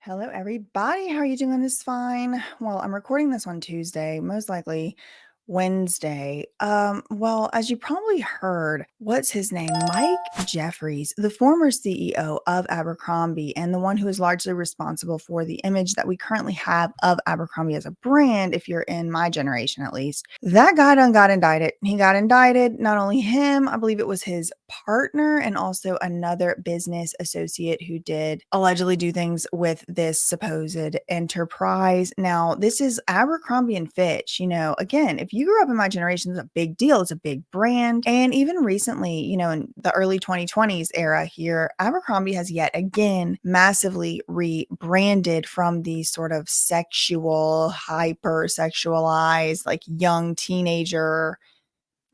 Hello, everybody. How are you doing this fine? Well, I'm recording this on Tuesday, most likely Wednesday. Well, as you probably heard, what's his name? Mike Jeffries, the former CEO of Abercrombie and the one who is largely responsible for the image that we currently have of Abercrombie as a brand, if you're in my generation at least. That guy done got indicted. He got indicted, not only him, I believe it was his partner and also another business associate who did allegedly do things with this supposed enterprise. Now, this is Abercrombie and Fitch. Again, if you grew up in my generation, it's a big deal. It's a big brand. And even recently, in the early 2020s era here, Abercrombie has yet again massively rebranded from the sort of sexual, hyper-sexualized, like young teenager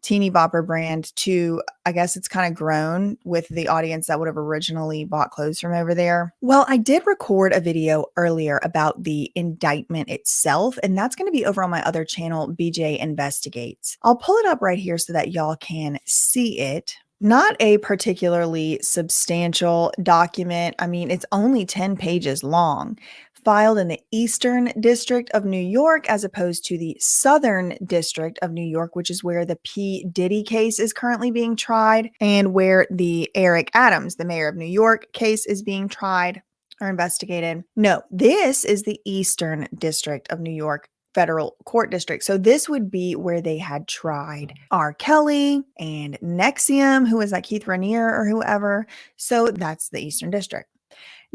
teeny bopper brand to, I guess it's kind of grown with the audience that would have originally bought clothes from over there. Well, I did record a video earlier about the indictment itself, and that's going to be over on my other channel, BJ Investigates. I'll pull it up right here so that y'all can see it. Not a particularly substantial document. I mean, it's only 10 pages long, filed in the Eastern District of New York as opposed to the Southern District of New York, which is where the P. Diddy case is currently being tried and where the Eric Adams, the mayor of New York, case is being tried or investigated. No, this is the Eastern District of New York federal court district. So this would be where they had tried R. Kelly and Nexium, who was like Keith Raniere or whoever. So that's the Eastern District.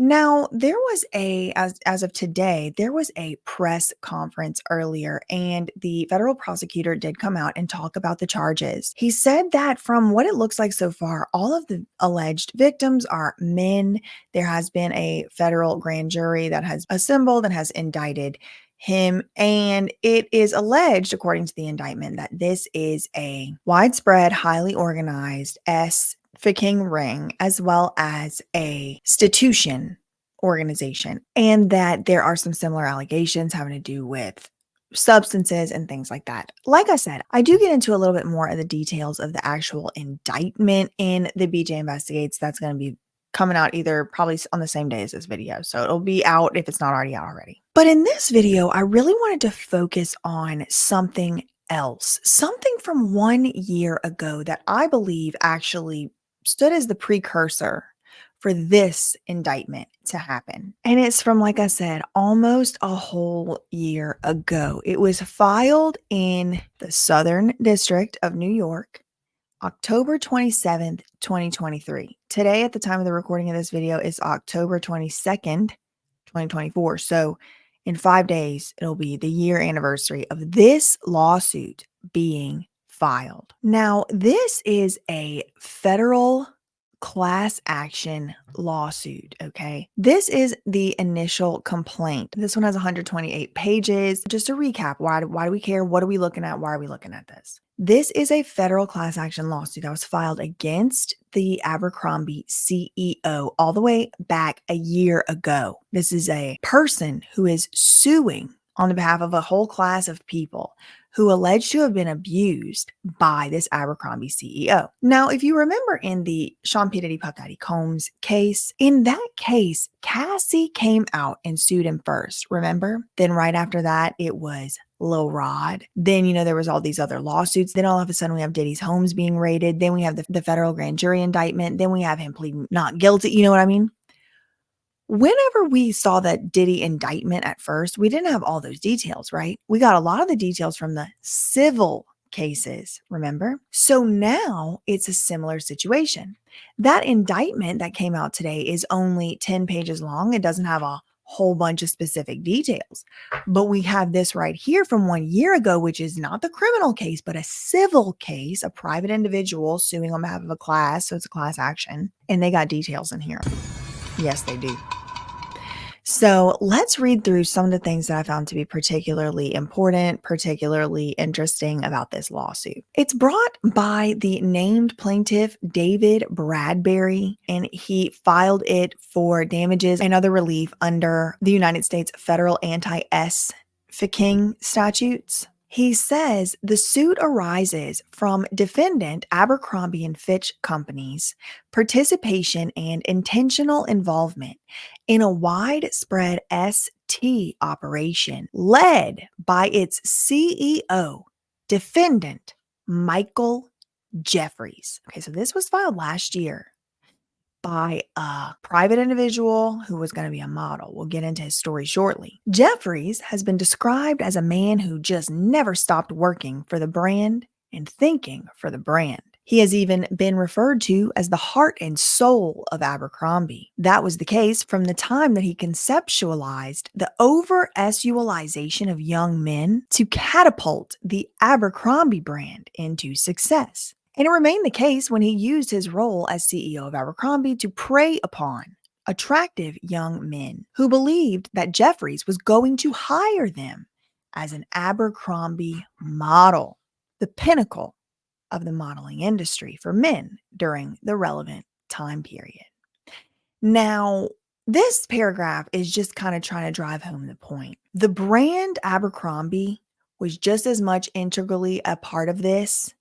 Now, there was as of today, there was a press conference earlier, and the federal prosecutor did come out and talk about the charges. He said that from what it looks like so far, all of the alleged victims are men. There has been a federal grand jury that has assembled and has indicted him, and it is alleged, according to the indictment, that this is a widespread, highly organized trafficking ring as well as a institution organization, and that there are some similar allegations having to do with substances and things like that. Like I said, I do get into a little bit more of the details of the actual indictment in the BJ Investigates. That's going to be coming out either probably on the same day as this video. So it'll be out if it's not already out already. But in this video, I really wanted to focus on something else, something from 1 year ago that I believe actually stood as the precursor for this indictment to happen. And it's from, like I said, almost a whole year ago. It was filed in the Southern District of New York, October 27th, 2023. Today, at the time of the recording of this video, is October 22nd, 2024. So in 5 days, it'll be the year anniversary of this lawsuit being filed. Now, this is a federal class action lawsuit, okay? This is the initial complaint. This one has 128 pages. Just to recap, why do we care? What are we looking at? Why are we looking at this? This is a federal class action lawsuit that was filed against the Abercrombie CEO all the way back a year ago. This is a person who is suing on behalf of a whole class of people who alleged to have been abused by this Abercrombie CEO. Now, if you remember in the Sean P. Diddy Puff Daddy Combs case, in that case, Cassie came out and sued him first, remember? Then right after that, it was Lil Rod. Then, there was all these other lawsuits. Then all of a sudden we have Diddy's homes being raided. Then we have the federal grand jury indictment. Then we have him pleading not guilty. You know what I mean? Whenever we saw that Diddy indictment at first, we didn't have all those details, right? We got a lot of the details from the civil cases, remember? So now it's a similar situation. That indictment that came out today is only 10 pages long. It doesn't have a whole bunch of specific details. But we have this right here from 1 year ago, which is not the criminal case, but a civil case, a private individual suing on behalf of a class. So it's a class action. And they got details in here. Yes, they do. So let's read through some of the things that I found to be particularly important, particularly interesting about this lawsuit. It's brought by the named plaintiff, David Bradbury, and he filed it for damages and other relief under the United States federal anti-trafficking statutes. He says the suit arises from defendant Abercrombie and Fitch Company's participation and intentional involvement in a widespread ST operation led by its CEO, defendant Michael Jeffries. Okay, so this was filed last year by a private individual who was going to be a model. We'll get into his story shortly. Jeffries has been described as a man who just never stopped working for the brand and thinking for the brand. He has even been referred to as the heart and soul of Abercrombie. That was the case from the time that he conceptualized the over-sexualization of young men to catapult the Abercrombie brand into success. And it remained the case when he used his role as CEO of Abercrombie to prey upon attractive young men who believed that Jeffries was going to hire them as an Abercrombie model, the pinnacle of the modeling industry for men during the relevant time period. Now, this paragraph is just kind of trying to drive home the point. The brand Abercrombie was just as much integrally a part of this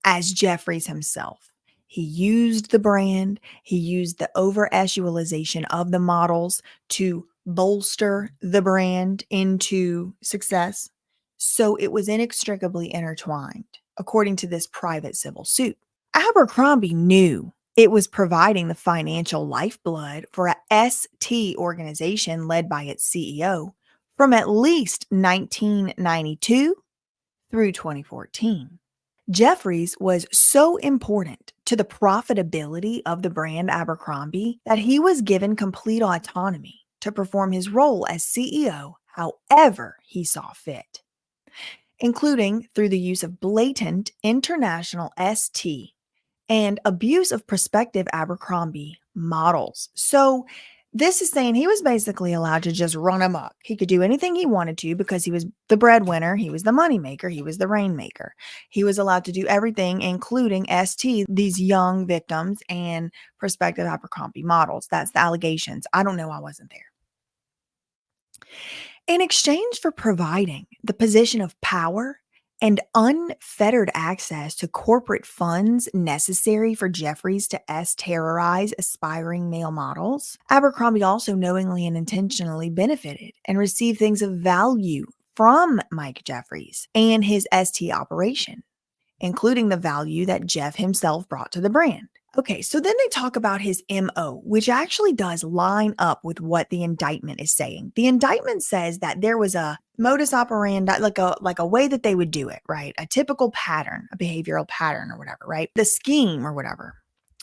as Jeffries himself. He used the brand, he used the over-sexualization of the models to bolster the brand into success. So it was inextricably intertwined, according to this private civil suit. Abercrombie knew it was providing the financial lifeblood for a ST organization led by its CEO from at least 1992 through 2014. Jeffries was so important to the profitability of the brand Abercrombie that he was given complete autonomy to perform his role as CEO however he saw fit, including through the use of blatant international ST and abuse of prospective Abercrombie models. So this is saying he was basically allowed to just run amok. He could do anything he wanted to because he was the breadwinner, he was the moneymaker, he was the rainmaker. He was allowed to do everything, including ST, these young victims and prospective Abercrombie models. That's the allegations. I don't know. I wasn't there. In exchange for providing the position of power and unfettered access to corporate funds necessary for Jeffries to terrorize aspiring male models, Abercrombie also knowingly and intentionally benefited and received things of value from Mike Jeffries and his ST operation, including the value that Jeff himself brought to the brand. Okay, so then they talk about his MO, which actually does line up with what the indictment is saying. The indictment says that there was a modus operandi, like a way that they would do it, right? A typical pattern, a behavioral pattern or whatever, right? The scheme or whatever.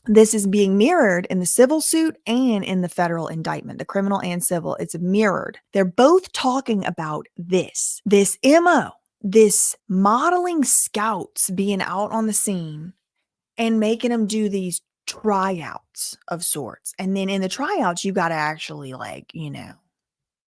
This is being mirrored in the civil suit and in the federal indictment, the criminal and civil. It's mirrored. They're both talking about this MO, this modeling scouts being out on the scene and making them do these tryouts of sorts. And then in the tryouts, you got to actually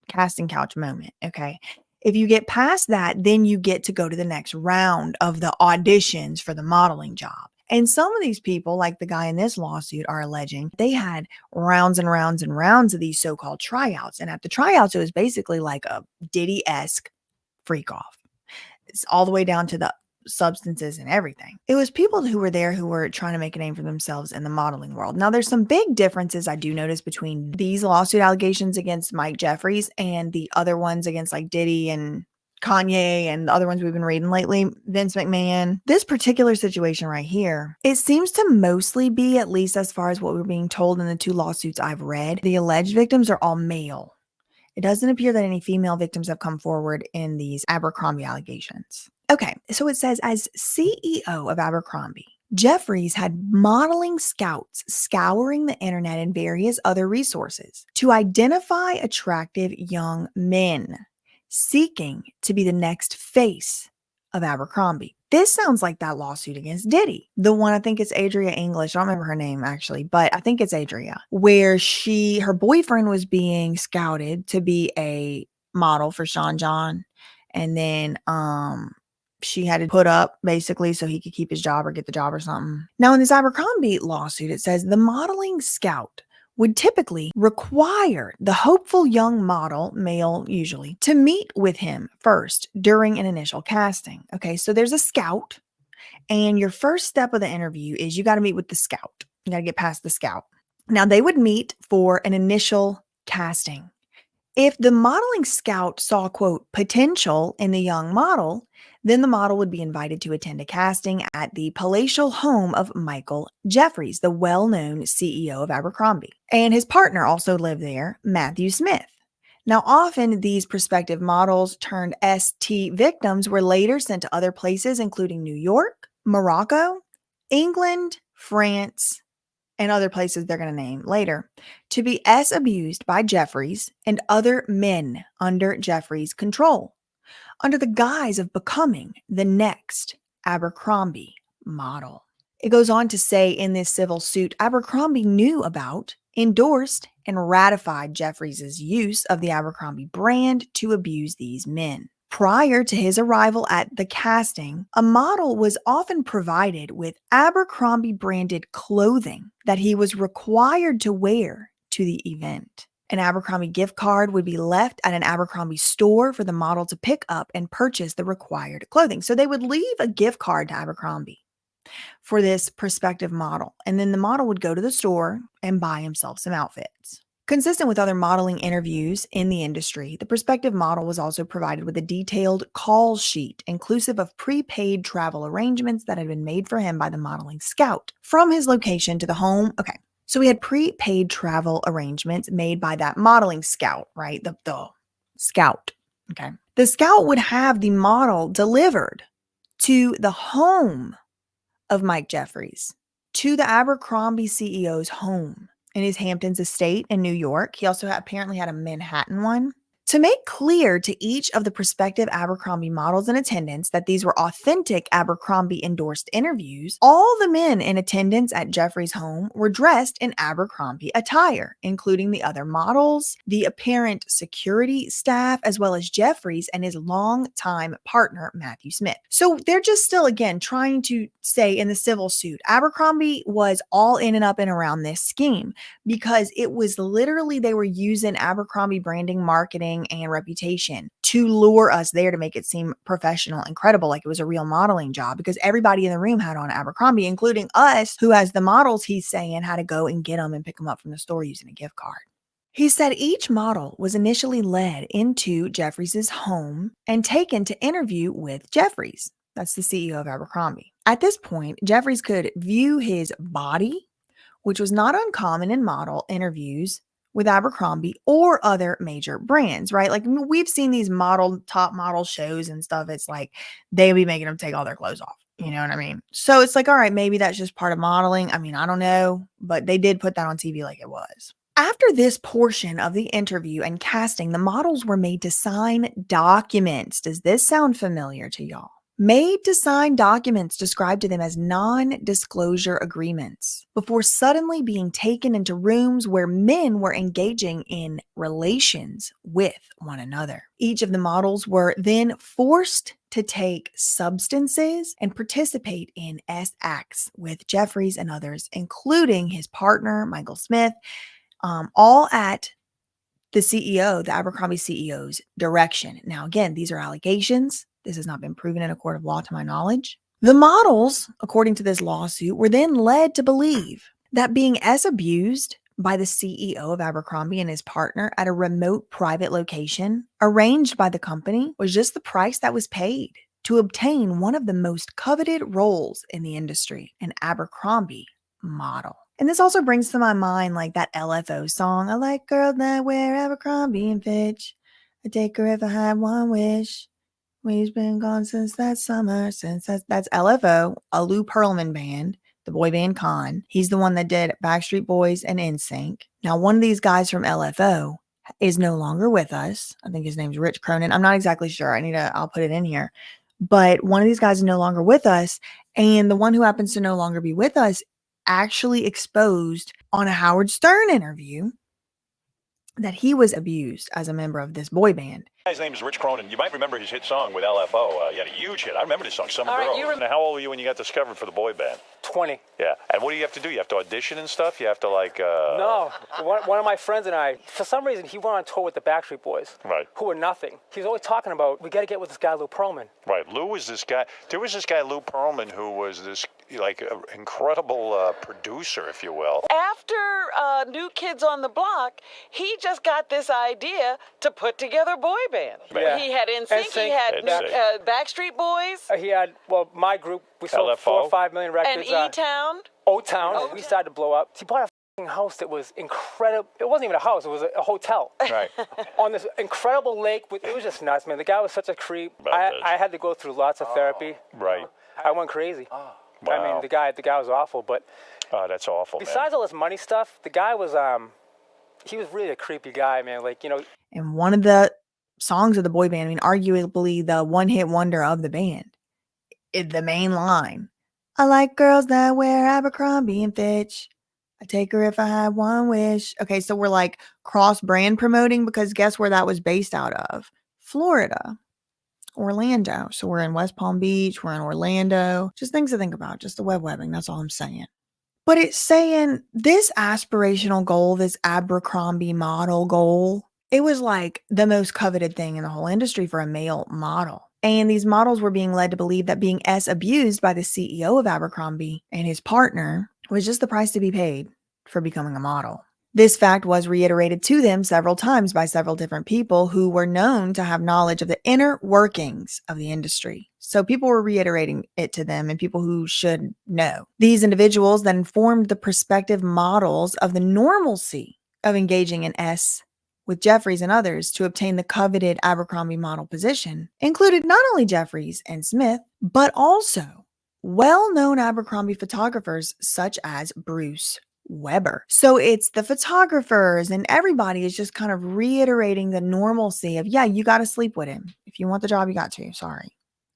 casting couch moment. Okay. If you get past that, then you get to go to the next round of the auditions for the modeling job. And some of these people, like the guy in this lawsuit, are alleging they had rounds and rounds and rounds of these so-called tryouts. And at the tryouts, it was basically like a Diddy-esque freak off. It's all the way down to the substances and everything. It was people who were there who were trying to make a name for themselves in the modeling world. Now, there's some big differences I do notice between these lawsuit allegations against Mike Jeffries and the other ones against like Diddy and Kanye and the other ones we've been reading lately, Vince McMahon. This particular situation right here, it seems to mostly be, at least as far as what we're being told in the two lawsuits I've read, the alleged victims are all male. It doesn't appear that any female victims have come forward in these Abercrombie allegations. Okay, so it says, as CEO of Abercrombie, Jeffries had modeling scouts scouring the internet and various other resources to identify attractive young men seeking to be the next face of Abercrombie. This sounds like that lawsuit against Diddy. The one, I think it's Adria English. I don't remember her name actually, but I think it's Adria, where her boyfriend was being scouted to be a model for Sean John. And then, she had to put up basically so he could keep his job or get the job or something. Now in this Abercrombie lawsuit, it says the modeling scout would typically require the hopeful young model, male usually, to meet with him first during an initial casting. Okay, so there's a scout, and your first step of the interview is you got to meet with the scout. You got to get past the scout. Now, they would meet for an initial casting. If the modeling scout saw, quote, potential in the young model, then the model would be invited to attend a casting at the palatial home of Michael Jeffries, the well known CEO of Abercrombie. And his partner also lived there, Matthew Smith. Now, often these prospective models turned ST victims were later sent to other places, including New York, Morocco, England, France, and other places they're going to name later, to be abused by Jeffries and other men under Jeffries' control, under the guise of becoming the next Abercrombie model. It goes on to say in this civil suit, Abercrombie knew about, endorsed, and ratified Jeffries' use of the Abercrombie brand to abuse these men. Prior to his arrival at the casting, a model was often provided with Abercrombie branded clothing that he was required to wear to the event. An Abercrombie gift card would be left at an Abercrombie store for the model to pick up and purchase the required clothing. So they would leave a gift card to Abercrombie for this prospective model, and then the model would go to the store and buy himself some outfits. Consistent with other modeling interviews in the industry, the prospective model was also provided with a detailed call sheet inclusive of prepaid travel arrangements that had been made for him by the modeling scout from his location to the home. Okay, so we had prepaid travel arrangements made by that modeling scout, right? The scout. Okay. The scout would have the model delivered to the home of Mike Jeffries, to the Abercrombie CEO's home in his Hamptons estate in New York. He also apparently had a Manhattan one. To make clear to each of the prospective Abercrombie models in attendance that these were authentic Abercrombie endorsed interviews, all the men in attendance at Jeffrey's home were dressed in Abercrombie attire, including the other models, the apparent security staff, as well as Jeffries and his longtime partner, Matthew Smith. So they're just still, again, trying to say in the civil suit, Abercrombie was all in and up and around this scheme because it was literally they were using Abercrombie branding, marketing, and reputation to lure us there to make it seem professional and credible, like it was a real modeling job, because everybody in the room had on Abercrombie, including us, who, as the models, he's saying, had to go and get them and pick them up from the store using a gift card. He said each model was initially led into Jeffries' home and taken to interview with Jeffries. That's the CEO of Abercrombie. At this point, Jeffries could view his body, which was not uncommon in model interviews with Abercrombie or other major brands, right? Like we've seen these top model shows and stuff. It's like they be making them take all their clothes off. You know what I mean? So it's like, all right, maybe that's just part of modeling. I mean, I don't know, but they did put that on TV like it was. After this portion of the interview and casting, the models were made to sign documents. Does this sound familiar to y'all? Made to sign documents described to them as non-disclosure agreements before suddenly being taken into rooms where men were engaging in relations with one another. Each of the models were then forced to take substances and participate in acts with Jeffries and others, including his partner, Michael Smith, all at the CEO, the Abercrombie CEO's direction. Now, again, these are allegations. This has not been proven in a court of law to my knowledge. The models, according to this lawsuit, were then led to believe that being abused by the CEO of Abercrombie and his partner at a remote private location arranged by the company was just the price that was paid to obtain one of the most coveted roles in the industry, an Abercrombie model. And this also brings to my mind like that LFO song, I like girls that wear Abercrombie and Fitch. I'd take her if I had one wish. We've been gone since that summer, that's LFO, a Lou Pearlman band, the boy band Con. He's the one that did Backstreet Boys and NSYNC. Now, one of these guys from LFO is no longer with us. I think his name's Rich Cronin. I'm not exactly sure. I'll put it in here. But one of these guys is no longer with us. And the one who happens to no longer be with us actually exposed on a Howard Stern interview that he was abused as a member of this boy band. His name is Rich Cronin. You might remember his hit song with LFO. He had a huge hit. I remember this song, Summer Girl. How old were you when you got discovered for the boy band? 20. Yeah. And what do you have to do? You have to audition and stuff? You have to like... No. One of my friends and I, for some reason, he went on tour with the Backstreet Boys. Right. Who were nothing. He was always talking about, we got to get with this guy, Lou Pearlman. Right. Lou was this guy. There was this guy, Lou Pearlman, who was this, like, incredible producer, if you will. After New Kids on the Block, he just got this idea to put together a boy band. Yeah. He had NSYNC, he had Backstreet Boys. He had, well, my group, we sold LFO. 4 or 5 million records. And E-Town. O-Town. We started to blow up. He bought a house that was incredible. It wasn't even a house, it was a hotel. Right. On this incredible lake. It was just nuts, man. The guy was such a creep. I had to go through lots of therapy. Right. I went crazy. Wow. I mean, the guy was awful, but... Oh, that's awful, besides all this money stuff, the guy was, he was really a creepy guy, man. Like, you know... And one of the songs of the boy band, I mean, arguably the one-hit wonder of the band, the main line, I like girls that wear Abercrombie and Fitch. I take her if I had one wish. Okay, so we're like cross-brand promoting because guess where that was based out of? Florida. Orlando. So we're in West Palm Beach. We're in Orlando. Just things to think about. Just the webbing. That's all I'm saying. But it's saying this aspirational goal, this Abercrombie model goal, it was like the most coveted thing in the whole industry for a male model. And these models were being led to believe that being abused by the CEO of Abercrombie and his partner was just the price to be paid for becoming a model. This fact was reiterated to them several times by several different people who were known to have knowledge of the inner workings of the industry. So people were reiterating it to them and people who should know. These individuals then informed the prospective models of the normalcy of engaging in S with Jeffries and others to obtain the coveted Abercrombie model position, included not only Jeffries and Smith, but also well-known Abercrombie photographers such as Bruce Weber. So it's the photographers and everybody is just kind of reiterating the normalcy of, yeah, you got to sleep with him. If you want the job, you got to. Sorry.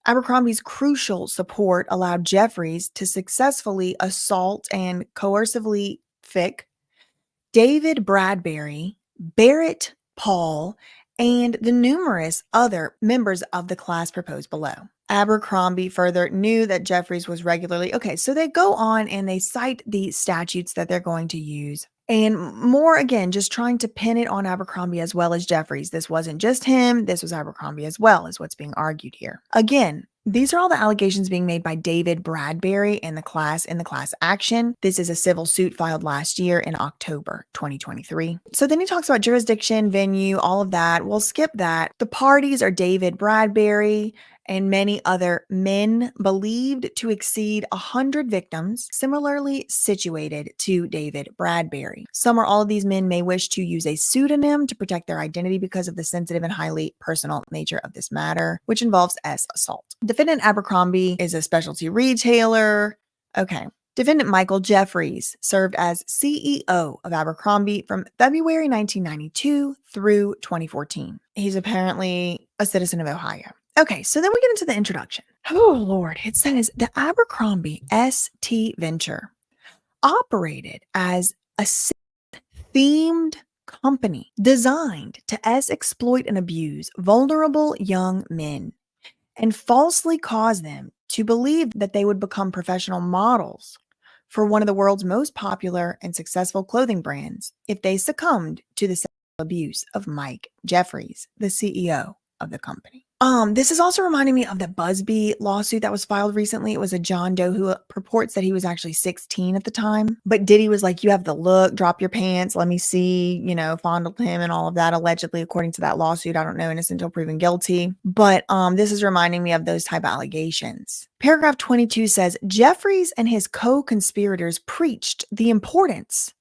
Abercrombie's crucial support allowed Jeffries to successfully assault and coercively fick David Bradbury, Barrett Paul, and the numerous other members of the class proposed below. Abercrombie further knew that Jeffries was regularly... Okay, so they go on and they cite the statutes that they're going to use. And more, again, just trying to pin it on Abercrombie as well as Jeffries. This wasn't just him. This was Abercrombie as well, is what's being argued here. Again, these are all the allegations being made by David Bradbury and the class in the class action. This is a civil suit filed last year in October 2023. So then he talks about jurisdiction, venue, all of that. We'll skip that. The parties are David Bradbury and many other men believed to exceed 100 victims similarly situated to David Bradbury. Some or all of these men may wish to use a pseudonym to protect their identity because of the sensitive and highly personal nature of this matter, which involves S assault. Defendant Abercrombie is a specialty retailer. Okay. Defendant Michael Jeffries served as CEO of Abercrombie from February 1992 through 2014. He's apparently a citizen of Ohio. Okay, so then we get into the introduction. Oh, Lord. It says the Abercrombie ST Venture operated as a themed company designed to exploit and abuse vulnerable young men and falsely cause them to believe that they would become professional models for one of the world's most popular and successful clothing brands if they succumbed to the sexual abuse of Mike Jeffries, the CEO of the company. This is also reminding me of the Busby lawsuit that was filed recently. It was a John Doe who purports that he was actually 16 at the time. But Diddy was like, you have the look, drop your pants, let me see, fondle him and all of that, allegedly, according to that lawsuit. I don't know, innocent until proven guilty. But this is reminding me of those type of allegations. Paragraph 22 says, Jeffries and his co-conspirators preached the importance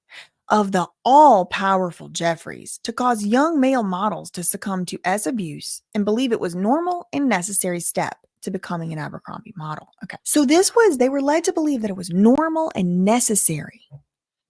of the all-powerful Jeffries to cause young male models to succumb to S abuse and believe it was normal and necessary step to becoming an Abercrombie model. Okay. So they were led to believe that it was normal and necessary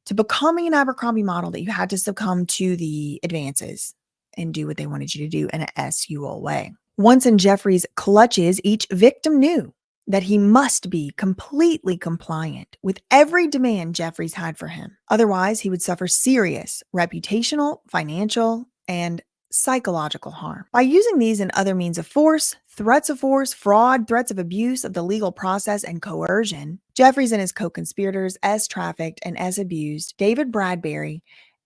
to becoming an Abercrombie model, that you had to succumb to the advances and do what they wanted you to do in an SUL way. Once in Jeffries' clutches, each victim knew that he must be completely compliant with every demand Jeffries had for him. Otherwise, he would suffer serious reputational, financial, and psychological harm. By using these and other means of force, fraud, threats of abuse of the legal process, and coercion, Jeffries and his co-conspirators trafficked and abused David Bradbury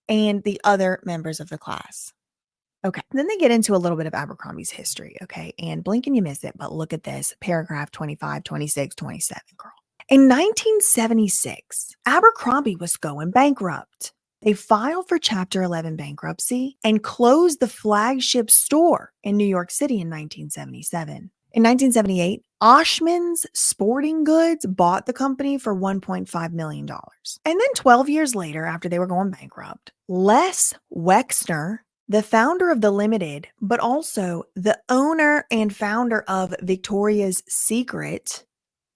and the other members of the class. Okay, then they get into a little bit of Abercrombie's history, okay? And blink and you miss it, but look at this, paragraph 25, 26, 27, girl. In 1976, Abercrombie was going bankrupt. They filed for Chapter 11 bankruptcy and closed the flagship store in New York City in 1977. In 1978, Oshman's Sporting Goods bought the company for $1.5 million. And then 12 years later, after they were going bankrupt, Les Wexner, the founder of The Limited, but also the owner and founder of Victoria's Secret,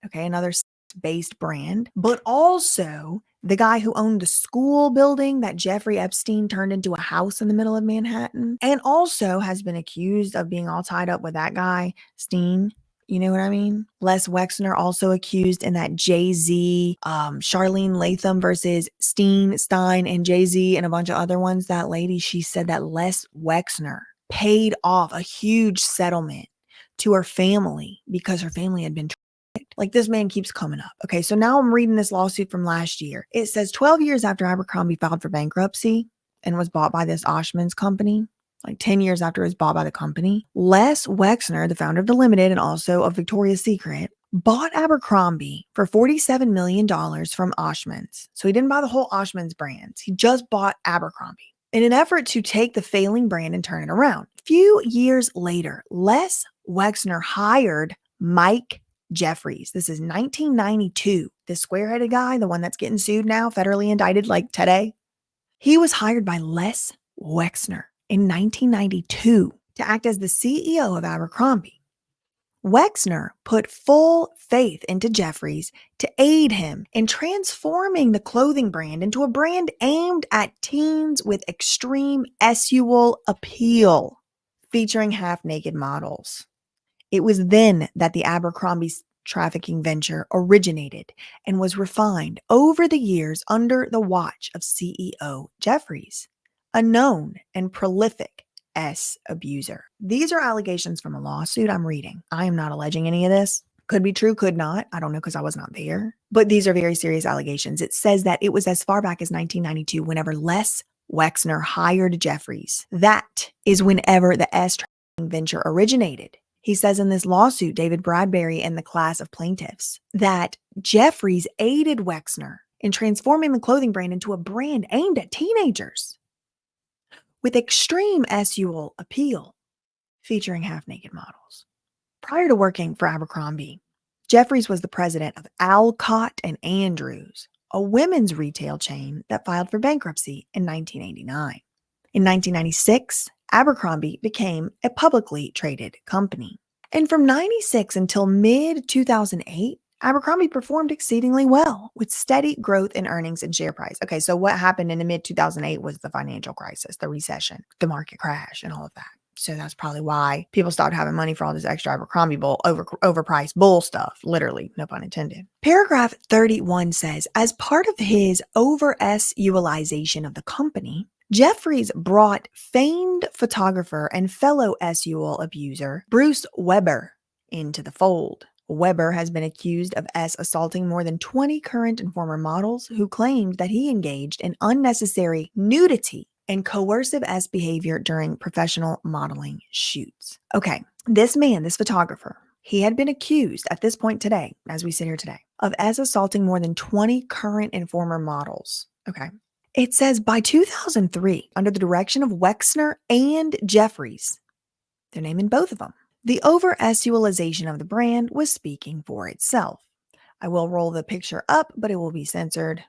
okay, another based brand, but also the guy who owned the school building that Jeffrey Epstein turned into a house in the middle of Manhattan, and also has been accused of being all tied up with that guy, Steen. You know what I mean? Les Wexner also accused in that Jay-Z, Charlene Latham versus Stein, and Jay-Z and a bunch of other ones. That lady, she said that Les Wexner paid off a huge settlement to her family because her family had been like, this man keeps coming up. Okay, so now I'm reading this lawsuit from last year. It says 12 years after Abercrombie filed for bankruptcy and was bought by this Oshman's company, like 10 years after it was bought by the company, Les Wexner, the founder of The Limited and also of Victoria's Secret, bought Abercrombie for $47 million from Oshman's. So he didn't buy the whole Oshman's brands. He just bought Abercrombie in an effort to take the failing brand and turn it around. A few years later, Les Wexner hired Mike Jeffries. This is 1992. This square-headed guy, the one that's getting sued now, federally indicted like today, he was hired by Les Wexner in 1992 to act as the CEO of Abercrombie. Wexner put full faith into Jeffries to aid him in transforming the clothing brand into a brand aimed at teens with extreme sexual appeal, featuring half-naked models. It was then that the Abercrombie trafficking venture originated and was refined over the years under the watch of CEO Jeffries, a known and prolific abuser. These are allegations from a lawsuit I'm reading. I am not alleging any of this. Could be true, could not. I don't know because I was not there. But these are very serious allegations. It says that it was as far back as 1992 whenever Les Wexner hired Jeffries. That is whenever the trafficking venture originated. He says in this lawsuit, David Bradbury and the class of plaintiffs, that Jeffries aided Wexner in transforming the clothing brand into a brand aimed at teenagers with extreme sexual appeal, featuring half-naked models. Prior to working for Abercrombie, Jeffries was the president of Alcott and Andrews, a women's retail chain that filed for bankruptcy in 1989. In 1996, Abercrombie became a publicly traded company. And from 96 until mid-2008, Abercrombie performed exceedingly well with steady growth in earnings and share price. Okay, so what happened in the mid-2008 was the financial crisis, the recession, the market crash, and all of that. So that's probably why people stopped having money for all this extra Abercrombie overpriced bull stuff. Literally, no pun intended. Paragraph 31 says, as part of his over-sexualization of the company, Jeffries brought famed photographer and fellow sexual abuser Bruce Weber into the fold. Weber has been accused of assaulting more than 20 current and former models who claimed that he engaged in unnecessary nudity and coercive behavior during professional modeling shoots. Okay, this man, this photographer, he had been accused at this point today, as we sit here today, of assaulting more than 20 current and former models. Okay. It says by 2003, under the direction of Wexner and Jeffries, they're naming both of them, the over-sexualization of the brand was speaking for itself. I will roll the picture up, but it will be censored.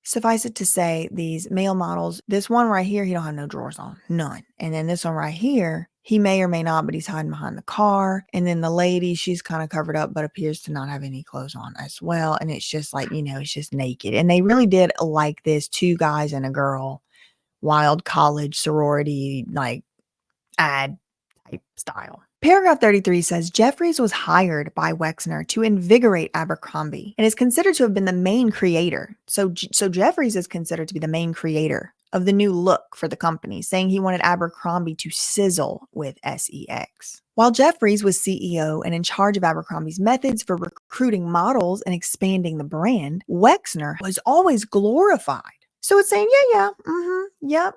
Suffice it to say, these male models, this one right here, he don't have no drawers on, none. And then this one right here, he may or may not, but he's hiding behind the car. And then the lady, she's kind of covered up, but appears to not have any clothes on as well. And it's just like, it's just naked. And they really did like this 2 guys and a girl, wild college sorority, like ad type style. Paragraph 33 says Jeffries was hired by Wexner to invigorate Abercrombie and is considered to have been the main creator. So Jeffries is considered to be the main creator of the new look for the company, saying he wanted Abercrombie to sizzle with sex. While Jeffries was CEO and in charge of Abercrombie's methods for recruiting models and expanding the brand, Wexner was always glorified. So it's saying, yep.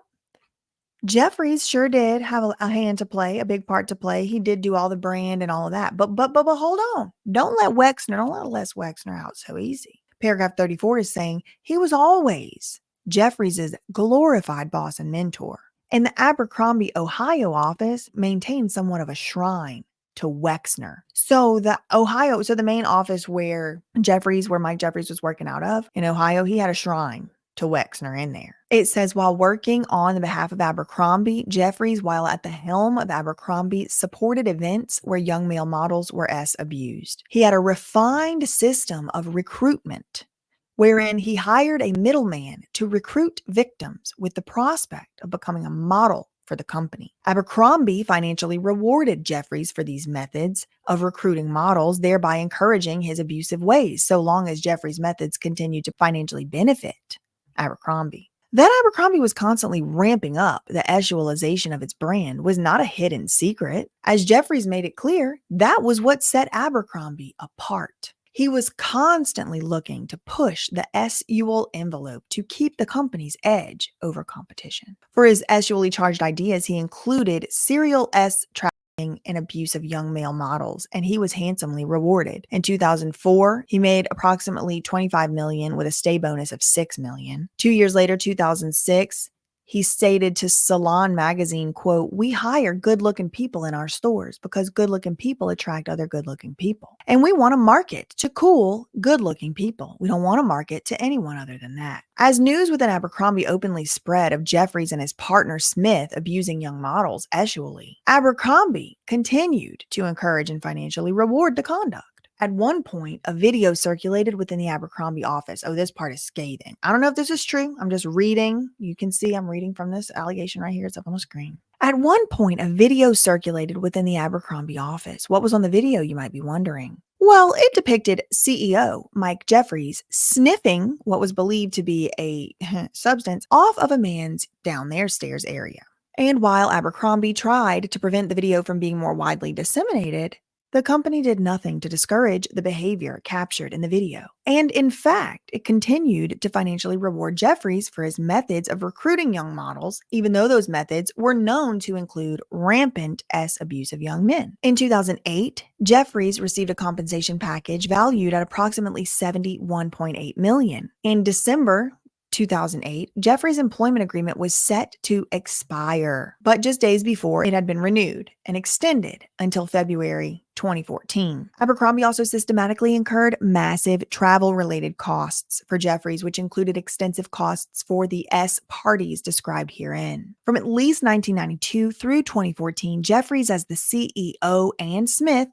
Jeffries sure did have a hand to play, a big part to play. He did do all the brand and all of that. But hold on. Don't let Les Wexner out so easy. Paragraph 34 is saying he was always Jeffries' glorified boss and mentor. And the Abercrombie, Ohio office maintained somewhat of a shrine to Wexner. So the main office where Mike Jeffries was working out of in Ohio, he had a shrine to Wexner in there. It says, while working on the behalf of Abercrombie, Jeffries, while at the helm of Abercrombie, supported events where young male models were abused. He had a refined system of recruitment, wherein he hired a middleman to recruit victims with the prospect of becoming a model for the company. Abercrombie financially rewarded Jeffries for these methods of recruiting models, thereby encouraging his abusive ways, so long as Jeffries' methods continued to financially benefit Abercrombie. That Abercrombie was constantly ramping up the sexualization of its brand was not a hidden secret. As Jeffries made it clear, that was what set Abercrombie apart. He was constantly looking to push the sexual envelope to keep the company's edge over competition. For his sexually charged ideas, he included serial trafficking and abuse of young male models, and he was handsomely rewarded. In 2004, he made approximately $25 million with a stay bonus of $6 million. 2 years later, 2006, he stated to Salon magazine, quote, "We hire good-looking people in our stores because good-looking people attract other good-looking people. And we want to market to cool, good-looking people. We don't want to market to anyone other than that." As news within Abercrombie openly spread of Jeffries and his partner Smith abusing young models sexually, Abercrombie continued to encourage and financially reward the conduct. At one point, a video circulated within the Abercrombie office. Oh, this part is scathing. I don't know if this is true. I'm just reading. You can see I'm reading from this allegation right here. It's up on the screen. At one point, a video circulated within the Abercrombie office. What was on the video, you might be wondering? Well, it depicted CEO Mike Jeffries sniffing what was believed to be a substance off of a man's down their stairs area. And while Abercrombie tried to prevent the video from being more widely disseminated, the company did nothing to discourage the behavior captured in the video. And in fact, it continued to financially reward Jeffries for his methods of recruiting young models, even though those methods were known to include rampant abuse of young men. In 2008, Jeffries received a compensation package valued at approximately $71.8 million. In December 2008, Jeffries' employment agreement was set to expire, but just days before it had been renewed and extended until February 2014. Abercrombie also systematically incurred massive travel-related costs for Jeffries, which included extensive costs for the parties described herein. From at least 1992 through 2014, Jeffries, as the CEO, and Smith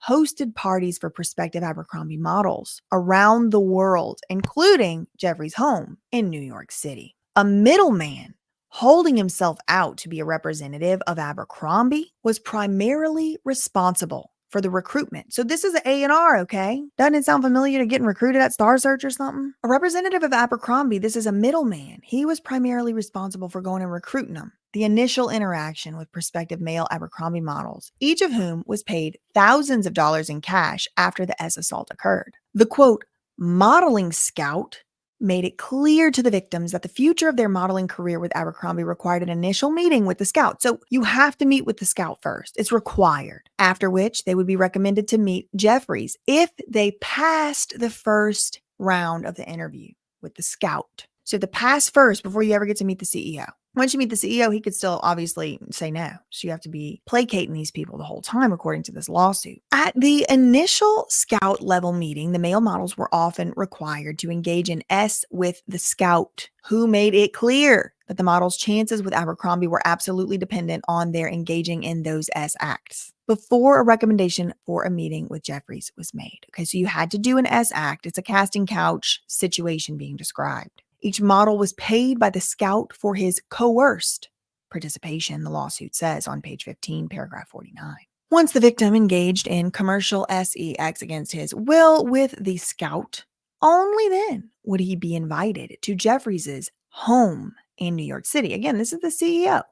hosted parties for prospective Abercrombie models around the world, including Jeffries' home in New York City. A middleman holding himself out to be a representative of Abercrombie was primarily responsible for the recruitment. So this is an A&R, okay? Doesn't it sound familiar to getting recruited at Star Search or something? A representative of Abercrombie, this is a middleman. He was primarily responsible for going and recruiting them. The initial interaction with prospective male Abercrombie models, each of whom was paid thousands of dollars in cash after the assault occurred. The quote, modeling scout made it clear to the victims that the future of their modeling career with Abercrombie required an initial meeting with the scout. So you have to meet with the scout first. It's required. After which they would be recommended to meet Jeffries if they passed the first round of the interview with the scout. So you have to pass first before you ever get to meet the CEO. Once you meet the CEO, he could still obviously say no. So you have to be placating these people the whole time, according to this lawsuit. At the initial scout level meeting, the male models were often required to engage in with the scout, who made it clear that the model's chances with Abercrombie were absolutely dependent on their engaging in those acts before a recommendation for a meeting with Jeffries was made. Okay, so you had to do an act. It's a casting couch situation being described. Each model was paid by the scout for his coerced participation, the lawsuit says on page 15, paragraph 49. Once the victim engaged in commercial sex against his will with the scout, only then would he be invited to Jeffries's home in New York City. Again, this is the CEO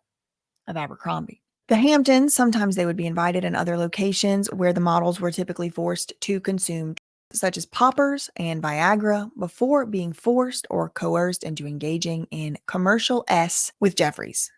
of Abercrombie. The Hamptons, sometimes they would be invited in other locations where the models were typically forced to consume such as poppers and Viagra before being forced or coerced into engaging in commercial S with Jeffries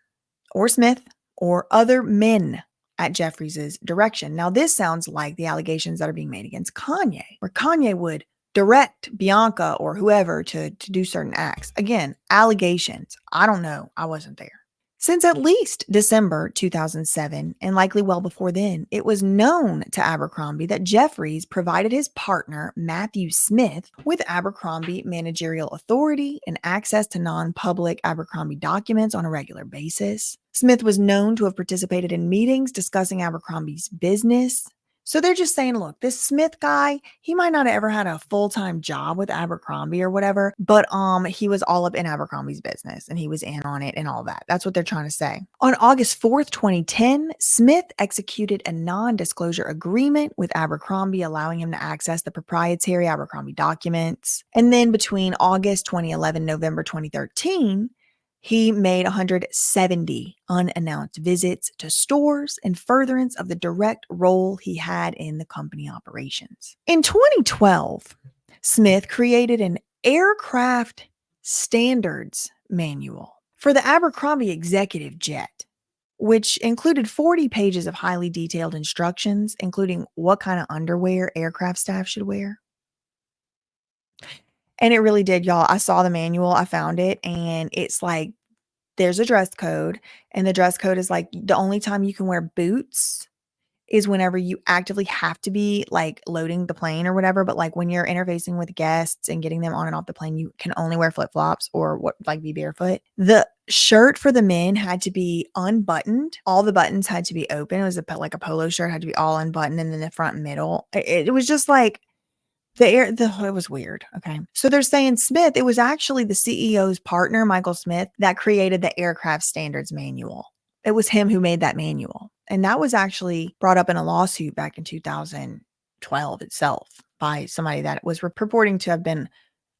or Smith or other men at Jeffries' direction. Now, this sounds like the allegations that are being made against Kanye, where Kanye would direct Bianca or whoever to do certain acts. Again, allegations. I don't know. I wasn't there. Since at least December 2007, and likely well before then, it was known to Abercrombie that Jeffries provided his partner, Matthew Smith, with Abercrombie managerial authority and access to non-public Abercrombie documents on a regular basis. Smith was known to have participated in meetings discussing Abercrombie's business. So they're just saying, look, this Smith guy, he might not have ever had a full-time job with Abercrombie or whatever, but he was all up in Abercrombie's business and he was in on it and all that. That's what they're trying to say. On August 4th, 2010, Smith executed a non-disclosure agreement with Abercrombie, allowing him to access the proprietary Abercrombie documents. And then between August 2011, November 2013, he made 170 unannounced visits to stores in furtherance of the direct role he had in the company operations. In 2012, Smith created an aircraft standards manual for the Abercrombie executive jet, which included 40 pages of highly detailed instructions, including what kind of underwear aircraft staff should wear. And it really did, y'all. I saw the manual, I found it, and it's like there's a dress code, and the dress code is like the only time you can wear boots is whenever you actively have to be like loading the plane or whatever. But like when you're interfacing with guests and getting them on and off the plane, you can only wear flip-flops or be barefoot. The shirt for the men had to be unbuttoned. All the buttons had to be open. It was like a polo shirt, had to be all unbuttoned, and then the front and middle. It was just like it was weird. Okay. So they're saying Smith, it was actually the CEO's partner, Michael Smith, that created the aircraft standards manual. It was him who made that manual. And that was actually brought up in a lawsuit back in 2012 itself by somebody that was purporting to have been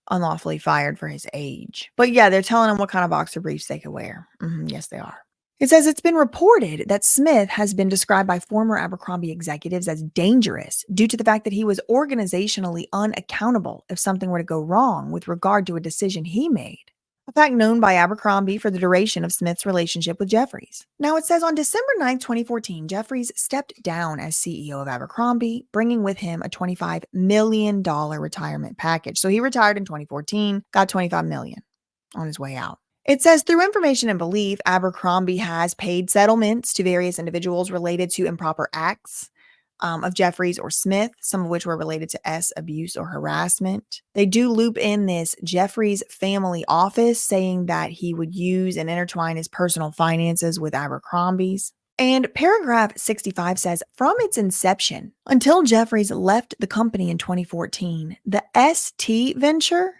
unlawfully fired for his age. But yeah, they're telling him what kind of boxer briefs they could wear. Yes, they are. It says it's been reported that Smith has been described by former Abercrombie executives as dangerous due to the fact that he was organizationally unaccountable if something were to go wrong with regard to a decision he made. A fact known by Abercrombie for the duration of Smith's relationship with Jeffries. Now it says on December 9, 2014, Jeffries stepped down as CEO of Abercrombie, bringing with him a $25 million retirement package. So he retired in 2014, got $25 million on his way out. It says, through information and belief, Abercrombie has paid settlements to various individuals related to improper acts of Jeffries or Smith, some of which were related to S abuse or harassment. They do loop in this Jeffries family office, saying that he would use and intertwine his personal finances with Abercrombie's. And paragraph 65 says, from its inception until Jeffries left the company in 2014, the ST venture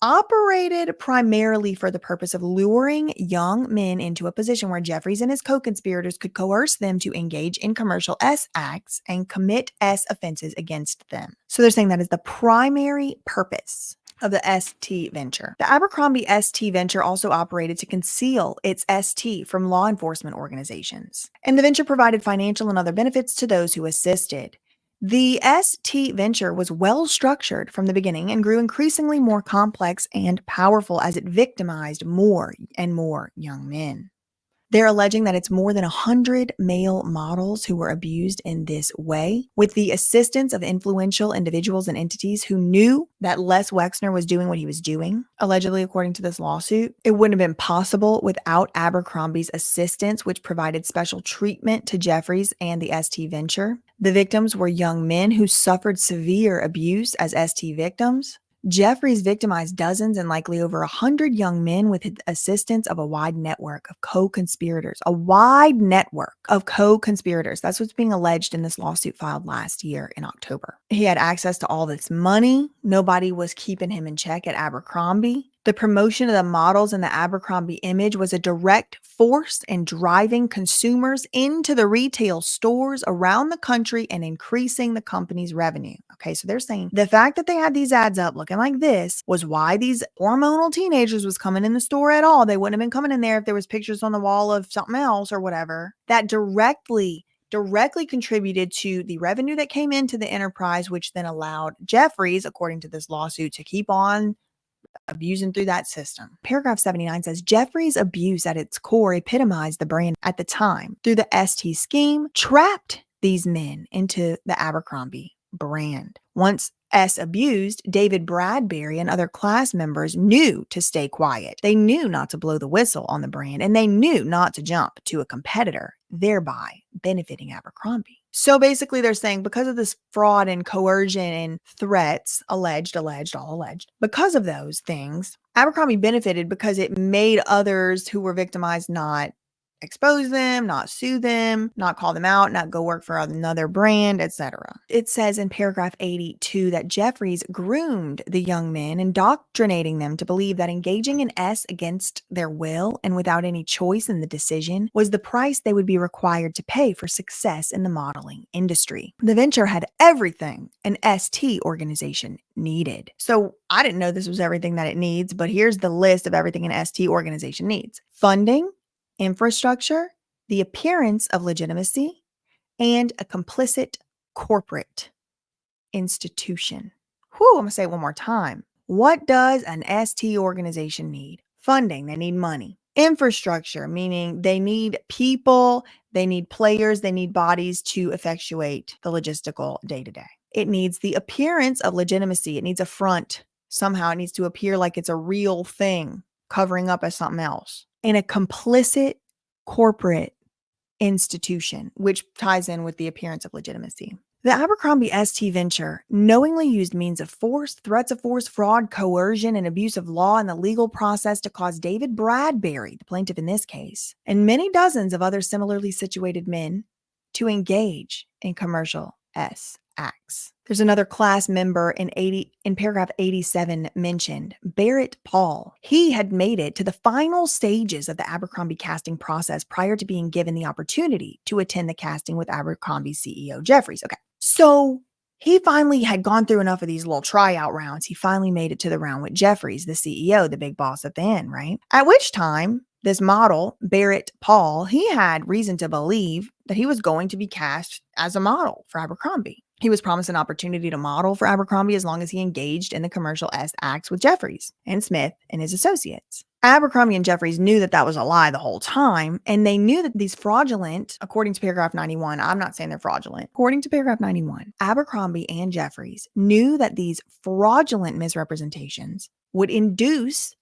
operated primarily for the purpose of luring young men into a position where Jeffries and his co-conspirators could coerce them to engage in commercial S acts and commit S offenses against them. So they're saying that is the primary purpose of the ST venture. The Abercrombie ST venture also operated to conceal its ST from law enforcement organizations. And the venture provided financial and other benefits to those who assisted. The ST venture was well structured from the beginning and grew increasingly more complex and powerful as it victimized more and more young men. They're alleging that it's more than 100 male models who were abused in this way, with the assistance of influential individuals and entities who knew that Les Wexner was doing what he was doing. Allegedly, according to this lawsuit, it wouldn't have been possible without Abercrombie's assistance, which provided special treatment to Jeffries and the ST venture. The victims were young men who suffered severe abuse as ST victims. Jeffries victimized dozens and likely over 100 young men with the assistance of a wide network of co-conspirators. A wide network of co-conspirators. That's what's being alleged in this lawsuit filed last year in October. He had access to all this money. Nobody was keeping him in check at Abercrombie. The promotion of the models and the Abercrombie image was a direct force in driving consumers into the retail stores around the country and increasing the company's revenue. Okay, so they're saying the fact that they had these ads up looking like this was why these hormonal teenagers was coming in the store at all. They wouldn't have been coming in there if there was pictures on the wall of something else or whatever. That directly contributed to the revenue that came into the enterprise, which then allowed Jeffries, according to this lawsuit, to keep on abusing through that system. Paragraph 79 says Jeffries' abuse at its core epitomized the brand at the time. Through the ST scheme, trapped these men into the Abercrombie brand. Once S abused, David Bradbury and other class members knew to stay quiet. They knew not to blow the whistle on the brand, and they knew not to jump to a competitor, thereby benefiting Abercrombie. So basically they're saying because of this fraud and coercion and threats, alleged, all alleged, because of those things, Abercrombie benefited because it made others who were victimized not expose them, not sue them, not call them out, not go work for another brand, etc. It says in paragraph 82 that Jeffries groomed the young men, indoctrinating them to believe that engaging in S against their will and without any choice in the decision was the price they would be required to pay for success in the modeling industry. The venture had everything an ST organization needed. So I didn't know this was everything that it needs, but here's the list of everything an ST organization needs. Funding, infrastructure, the appearance of legitimacy, and a complicit corporate institution. Whew, I'm going to say it one more time. What does an ST organization need? Funding, they need money. Infrastructure, meaning they need people, they need players, they need bodies to effectuate the logistical day-to-day. It needs the appearance of legitimacy. It needs a front. Somehow it needs to appear like it's a real thing, covering up as something else. And a complicit corporate institution, which ties in with the appearance of legitimacy. The Abercrombie ST venture knowingly used means of force, threats of force, fraud, coercion, and abuse of law in the legal process to cause David Bradbury, the plaintiff in this case, and many dozens of other similarly situated men to engage in commercial S acts. There's another class member in paragraph 87 mentioned, Barrett Paul. He had made it to the final stages of the Abercrombie casting process prior to being given the opportunity to attend the casting with Abercrombie CEO Jeffries. Okay, so he finally had gone through enough of these little tryout rounds. He finally made it to the round with Jeffries, the CEO, the big boss at the end, right? At which time, this model, Barrett Paul, he had reason to believe that he was going to be cast as a model for Abercrombie. He was promised an opportunity to model for Abercrombie as long as he engaged in the commercial S acts with Jeffries and Smith and his associates. Abercrombie and Jeffries knew that that was a lie the whole time, and they knew that these fraudulent, according to paragraph 91, I'm not saying they're fraudulent, according to paragraph 91, Abercrombie and Jeffries knew that these fraudulent misrepresentations would induce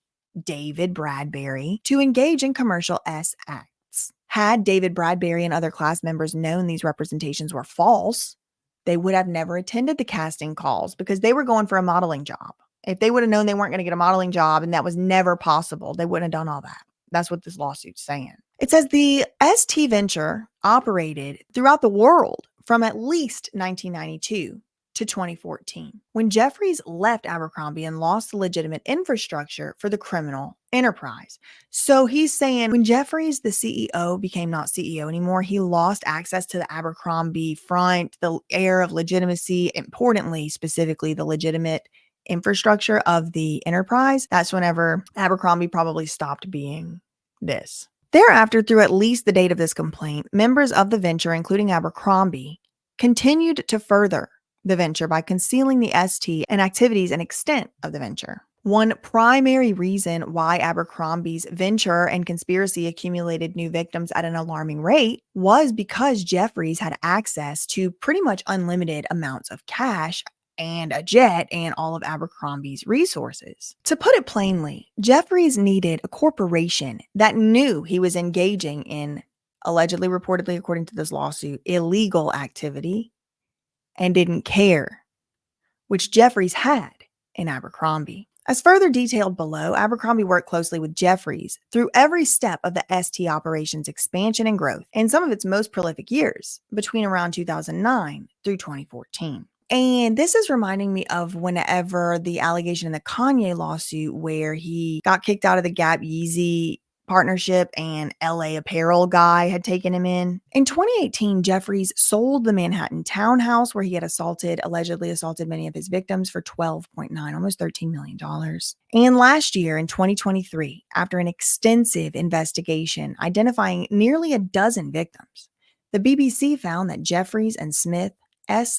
David Bradbury to engage in commercial S acts. Had David Bradbury and other class members known these representations were false, they would have never attended the casting calls because they were going for a modeling job. If they would have known they weren't going to get a modeling job and that was never possible, they wouldn't have done all that. That's what this lawsuit's saying. It says the ST venture operated throughout the world from at least 1992 to 2014, when Jeffries left Abercrombie and lost the legitimate infrastructure for the criminal enterprise. So he's saying when Jeffries, the CEO, became not CEO anymore, he lost access to the Abercrombie front, the air of legitimacy, importantly, specifically the legitimate infrastructure of the enterprise. That's whenever Abercrombie probably stopped being this. Thereafter, through at least the date of this complaint, members of the venture, including Abercrombie, continued to further the venture by concealing the ST and activities and extent of the venture. One primary reason why Abercrombie's venture and conspiracy accumulated new victims at an alarming rate was because Jeffries had access to pretty much unlimited amounts of cash and a jet and all of Abercrombie's resources. To put it plainly, Jeffries needed a corporation that knew he was engaging in, allegedly, reportedly, according to this lawsuit, illegal activity, and didn't care, which Jeffries had in Abercrombie. As further detailed below, Abercrombie worked closely with Jeffries through every step of the ST operations expansion and growth in some of its most prolific years, between around 2009 through 2014. And this is reminding me of whenever the allegation in the Kanye lawsuit where he got kicked out of the Gap Yeezy partnership and LA apparel guy had taken him in. In 2018, Jeffries sold the Manhattan townhouse where he had allegedly assaulted many of his victims for $12.9, almost $13 million. And last year in 2023, after an extensive investigation identifying nearly a dozen victims, the BBC found that Jeffries and Smith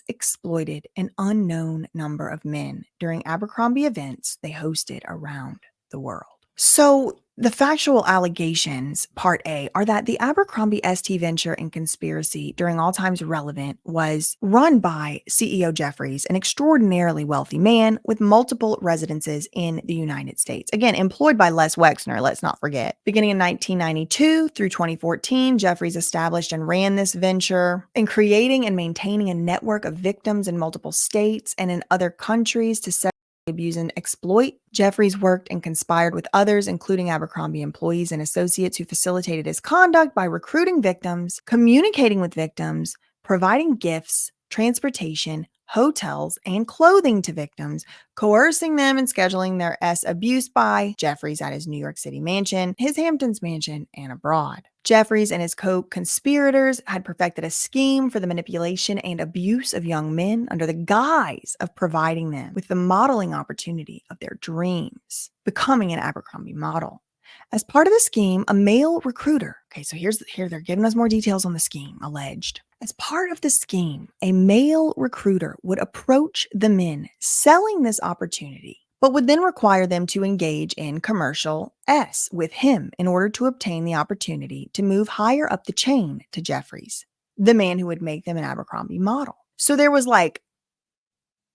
exploited an unknown number of men during Abercrombie events they hosted around the world. So the factual allegations, part A, are that the Abercrombie ST venture and conspiracy, during all times relevant, was run by CEO Jeffries, an extraordinarily wealthy man with multiple residences in the United States. Again, employed by Les Wexner, let's not forget. Beginning in 1992 through 2014, Jeffries established and ran this venture in creating and maintaining a network of victims in multiple states and in other countries to abuse and exploit. Jeffries worked and conspired with others, including Abercrombie employees and associates who facilitated his conduct by recruiting victims, communicating with victims, providing gifts, transportation, hotels, and clothing to victims, coercing them and scheduling their abuse by Jeffries at his New York City mansion, his Hamptons mansion, and abroad. Jeffries and his co-conspirators had perfected a scheme for the manipulation and abuse of young men under the guise of providing them with the modeling opportunity of their dreams, becoming an Abercrombie model. As part of the scheme, a male recruiter, so here they're giving us more details on the scheme, alleged. As part of the scheme, a male recruiter would approach the men selling this opportunity, but would then require them to engage in commercial with him in order to obtain the opportunity to move higher up the chain to Jeffries, the man who would make them an Abercrombie model. So there was like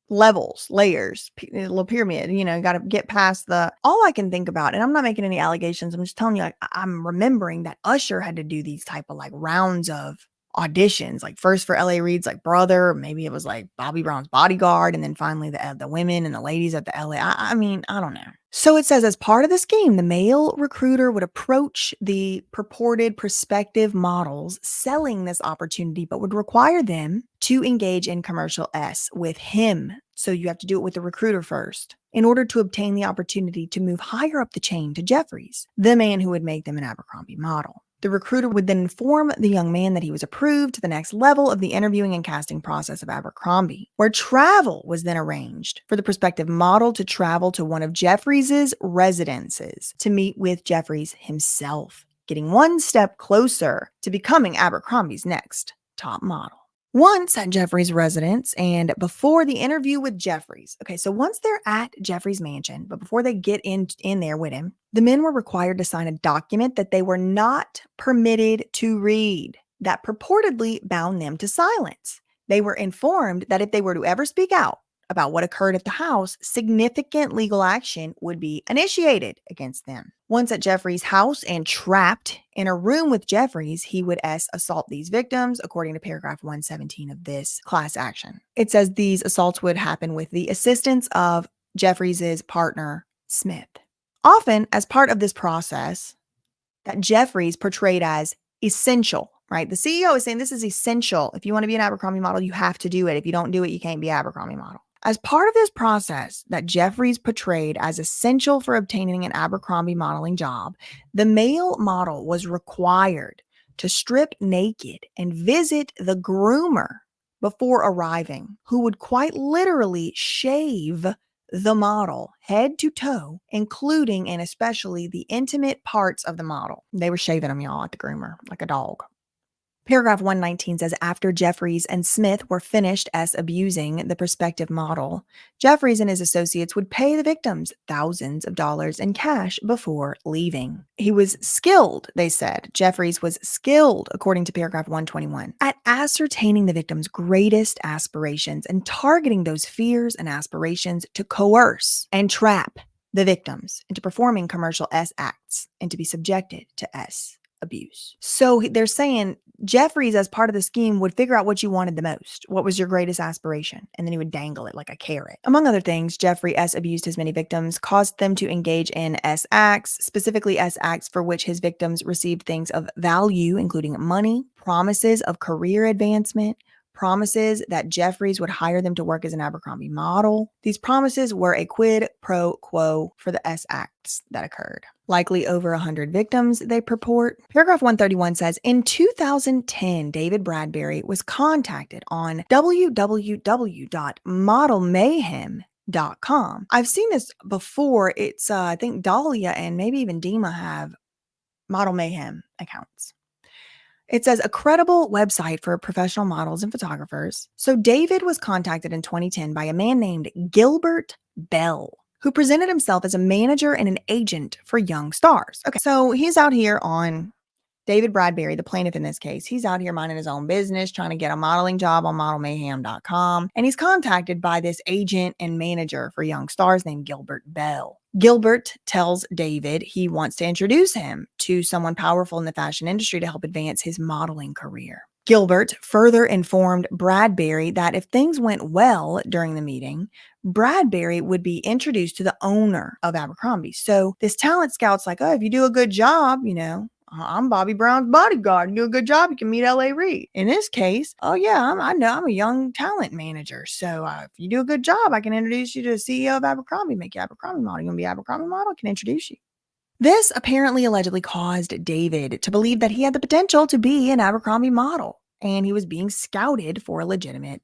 levels, layers, a little pyramid, you got to get past all I can think about, and I'm not making any allegations, I'm just telling you, I'm remembering that Usher had to do these type of rounds of auditions, first for LA Reid's brother, maybe it was Bobby Brown's bodyguard, and then finally the women and the ladies at the LA. I mean, I don't know. So it says, as part of the scheme, the male recruiter would approach the purported prospective models selling this opportunity, but would require them to engage in commercial with him. So you have to do it with the recruiter first in order to obtain the opportunity to move higher up the chain to Jeffries, the man who would make them an Abercrombie model. The recruiter would then inform the young man that he was approved to the next level of the interviewing and casting process of Abercrombie, where travel was then arranged for the prospective model to travel to one of Jeffries' residences to meet with Jeffries himself, getting one step closer to becoming Abercrombie's next top model. Once at Jeffries' residence and before the interview with Jeffries. So once they're at Jeffries' mansion, but before they get in there with him, the men were required to sign a document that they were not permitted to read that purportedly bound them to silence. They were informed that if they were to ever speak out about what occurred at the house, significant legal action would be initiated against them. Once at Jeffries' house and trapped in a room with Jeffries, he would assault these victims, according to paragraph 117 of this class action. It says these assaults would happen with the assistance of Jeffries' partner, Smith. Often, as part of this process, that Jeffries portrayed as essential, right? The CEO is saying this is essential. If you want to be an Abercrombie model, you have to do it. If you don't do it, you can't be an Abercrombie model. As part of this process that Jeffries portrayed as essential for obtaining an Abercrombie modeling job, the male model was required to strip naked and visit the groomer before arriving, who would quite literally shave the model head to toe, including and especially the intimate parts of the model. They were shaving them, y'all, at the groomer, like a dog. Paragraph 119 says, after Jeffries and Smith were finished abusing the prospective model, Jeffries and his associates would pay the victims thousands of dollars in cash before leaving. He was skilled, they said. Jeffries was skilled, according to paragraph 121, at ascertaining the victim's greatest aspirations and targeting those fears and aspirations to coerce and trap the victims into performing commercial acts and to be subjected to abuse. So they're saying Jeffries, as part of the scheme, would figure out what you wanted the most. What was your greatest aspiration? And then he would dangle it like a carrot. Among other things, Jeffrey abused his many victims, caused them to engage in acts, specifically acts for which his victims received things of value, including money, promises of career advancement, promises that Jeffries would hire them to work as an Abercrombie model. These promises were a quid pro quo for the S acts that occurred. Likely over 100 victims, they purport. Paragraph 131 says, in 2010, David Bradbury was contacted on www.modelmayhem.com. I've seen this before. It's, I think Dahlia and maybe even Dima have Model Mayhem accounts. It says a credible website for professional models and photographers. So David was contacted in 2010 by a man named Gilbert Bell, who presented himself as a manager and an agent for young stars. Okay, so he's out here on David Bradbury, the plaintiff in this case. He's out here minding his own business, trying to get a modeling job on modelmayhem.com. And he's contacted by this agent and manager for young stars named Gilbert Bell. Gilbert tells David he wants to introduce him to someone powerful in the fashion industry to help advance his modeling career. Gilbert further informed Bradbury that if things went well during the meeting, Bradbury would be introduced to the owner of Abercrombie. So this talent scout's like, oh, if you do a good job, I'm Bobby Brown's bodyguard. You do a good job, you can meet L.A. Reid. In this case, oh yeah, I know I'm a young talent manager. So if you do a good job, I can introduce you to the CEO of Abercrombie, make you Abercrombie model. You want to be Abercrombie model? I can introduce you. This apparently allegedly caused David to believe that he had the potential to be an Abercrombie model, and he was being scouted for a legitimate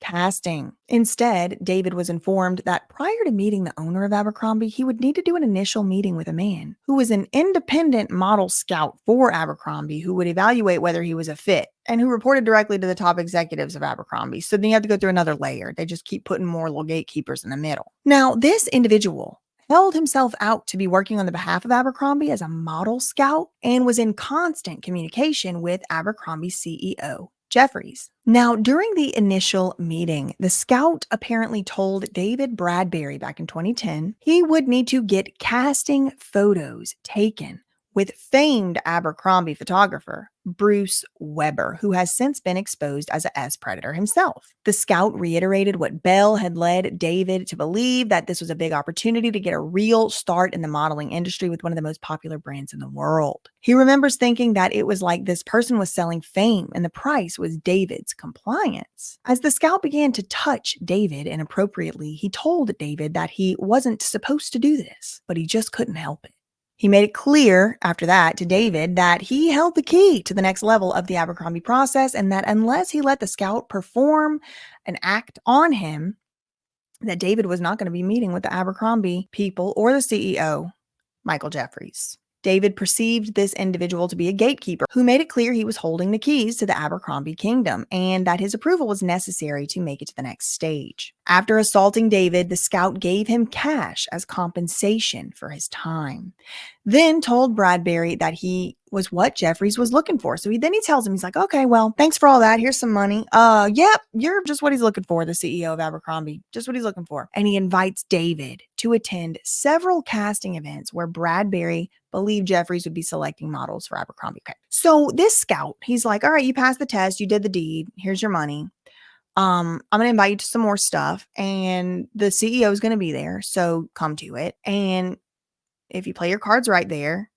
casting. Instead, David was informed that prior to meeting the owner of Abercrombie, he would need to do an initial meeting with a man who was an independent model scout for Abercrombie who would evaluate whether he was a fit and who reported directly to the top executives of Abercrombie. So then you have to go through another layer. They just keep putting more little gatekeepers in the middle. Now, this individual held himself out to be working on the behalf of Abercrombie as a model scout and was in constant communication with Abercrombie's CEO, Jeffries. Now, during the initial meeting, the scout apparently told David Bradbury back in 2010 he would need to get casting photos taken with famed Abercrombie photographer Bruce Weber, who has since been exposed as a S-predator himself. The scout reiterated what Bell had led David to believe, that this was a big opportunity to get a real start in the modeling industry with one of the most popular brands in the world. He remembers thinking that it was like this person was selling fame and the price was David's compliance. As the scout began to touch David inappropriately, he told David that he wasn't supposed to do this, but he just couldn't help it. He made it clear after that to David that he held the key to the next level of the Abercrombie process, and that unless he let the scout perform an act on him, that David was not going to be meeting with the Abercrombie people or the CEO, Michael Jeffries. David perceived this individual to be a gatekeeper who made it clear he was holding the keys to the Abercrombie kingdom and that his approval was necessary to make it to the next stage. After assaulting David, the scout gave him cash as compensation for his time, then told Bradbury that he was what Jeffries was looking for. So he tells him, he's like, okay, well, thanks for all that. Here's some money. Yep, you're just what he's looking for, the CEO of Abercrombie, just what he's looking for. And he invites David to attend several casting events where Bradbury believed Jeffries would be selecting models for Abercrombie. Okay. So this scout, he's like, all right, you passed the test, you did the deed, here's your money. I'm going to invite you to some more stuff, and the CEO is going to be there, so come to it. And if you play your cards right there,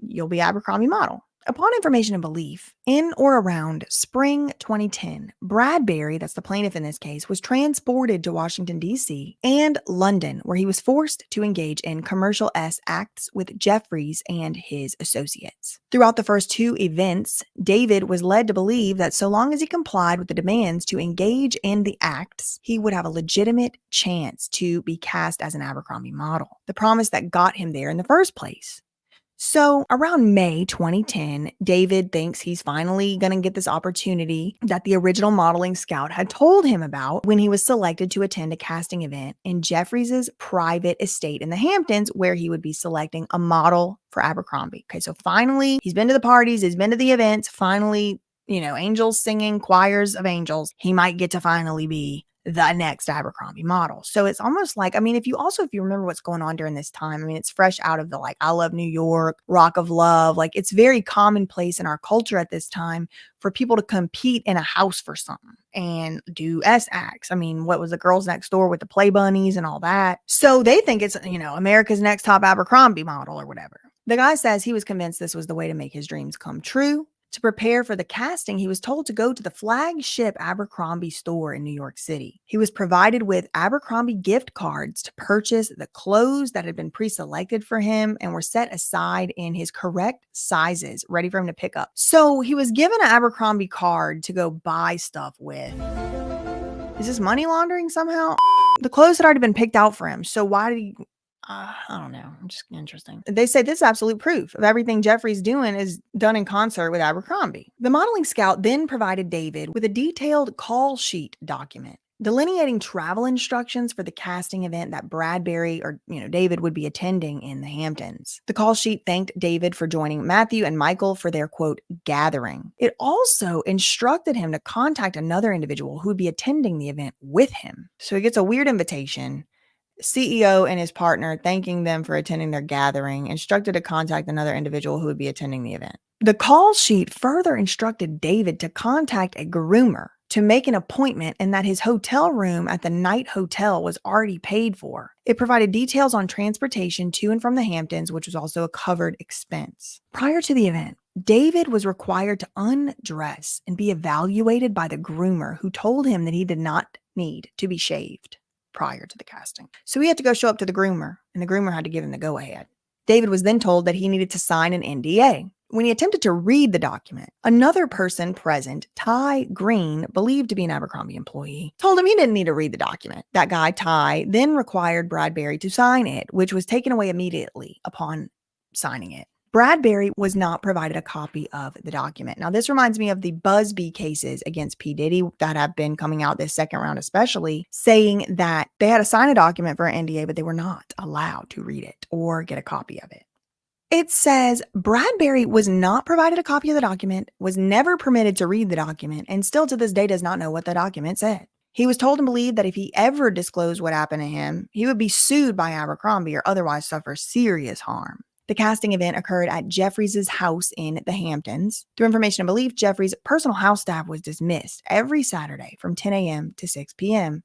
you'll be Abercrombie model. Upon information and belief, in or around spring 2010, Bradbury, that's the plaintiff in this case, was transported to Washington, D.C. and London, where he was forced to engage in commercial S acts with Jeffries and his associates. Throughout the first two events, David was led to believe that so long as he complied with the demands to engage in the acts, he would have a legitimate chance to be cast as an Abercrombie model. The promise that got him there in the first place. So around May 2010, David thinks he's finally going to get this opportunity that the original modeling scout had told him about when he was selected to attend a casting event in Jeffries' private estate in the Hamptons, where he would be selecting a model for Abercrombie. Okay, so finally, he's been to the parties, he's been to the events, finally, angels singing, choirs of angels. He might get to finally be the next Abercrombie model. So it's almost like, if you remember what's going on during this time, it's fresh out of the I Love New York, Rock of Love. It's very commonplace in our culture at this time for people to compete in a house for something and do S acts. What was the Girls Next Door with the Play Bunnies and all that? So they think it's, America's Next Top Abercrombie model or whatever. The guy says he was convinced this was the way to make his dreams come true, To prepare for the casting, he was told to go to the flagship Abercrombie store in New York City. He was provided with Abercrombie gift cards to purchase the clothes that had been pre-selected for him and were set aside in his correct sizes, ready for him to pick up. So he was given an Abercrombie card to go buy stuff with. Is this money laundering somehow? The clothes had already been picked out for him, so why did he... I don't know. Just interesting. They say this is absolute proof of everything Jeffrey's doing is done in concert with Abercrombie. The modeling scout then provided David with a detailed call sheet document delineating travel instructions for the casting event that Bradbury or David would be attending in the Hamptons. The call sheet thanked David for joining Matthew and Michael for their, quote, gathering. It also instructed him to contact another individual who would be attending the event with him. So he gets a weird invitation. CEO and his partner thanking them for attending their gathering, instructed to contact another individual who would be attending the event. The call sheet further instructed David to contact a groomer to make an appointment and that his hotel room at the Night Hotel was already paid for. It provided details on transportation to and from the Hamptons, which was also a covered expense. Prior to the event, David was required to undress and be evaluated by the groomer, who told him that he did not need to be shaved prior to the casting. So he had to go show up to the groomer, and the groomer had to give him the go-ahead. David was then told that he needed to sign an NDA. When he attempted to read the document, another person present, Ty Green, believed to be an Abercrombie employee, told him he didn't need to read the document. That guy, Ty, then required Bradbury to sign it, which was taken away immediately upon signing it. Bradbury was not provided a copy of the document. Now, this reminds me of the Busby cases against P. Diddy that have been coming out this second round, especially saying that they had to sign a document for an NDA, but they were not allowed to read it or get a copy of it. It says Bradbury was not provided a copy of the document, was never permitted to read the document, and still to this day does not know what the document said. He was told and believed that if he ever disclosed what happened to him, he would be sued by Abercrombie or otherwise suffer serious harm. The casting event occurred at Jeffries' house in the Hamptons. Through information and belief, Jeffries' personal house staff was dismissed every Saturday from 10 a.m. to 6 p.m.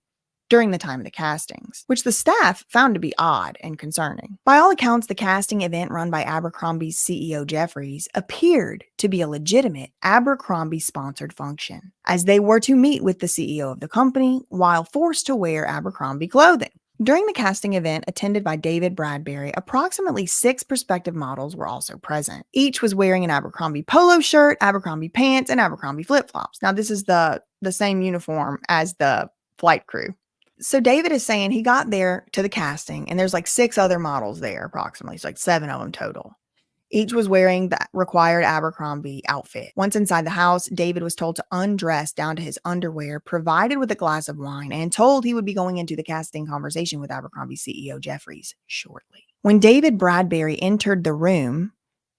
during the time of the castings, which the staff found to be odd and concerning. By all accounts, the casting event run by Abercrombie's CEO Jeffries appeared to be a legitimate Abercrombie-sponsored function, as they were to meet with the CEO of the company while forced to wear Abercrombie clothing. During the casting event attended by David Bradbury, approximately 6 prospective models were also present. Each was wearing an Abercrombie polo shirt, Abercrombie pants, and Abercrombie flip-flops. Now, this is the same uniform as the flight crew. So David is saying he got there to the casting, and there's like 6 other models there approximately. It's like 7 of them total. Each was wearing the required Abercrombie outfit. Once inside the house, David was told to undress down to his underwear, provided with a glass of wine, and told he would be going into the casting conversation with Abercrombie CEO Jeffries shortly. When David Bradbury entered the room,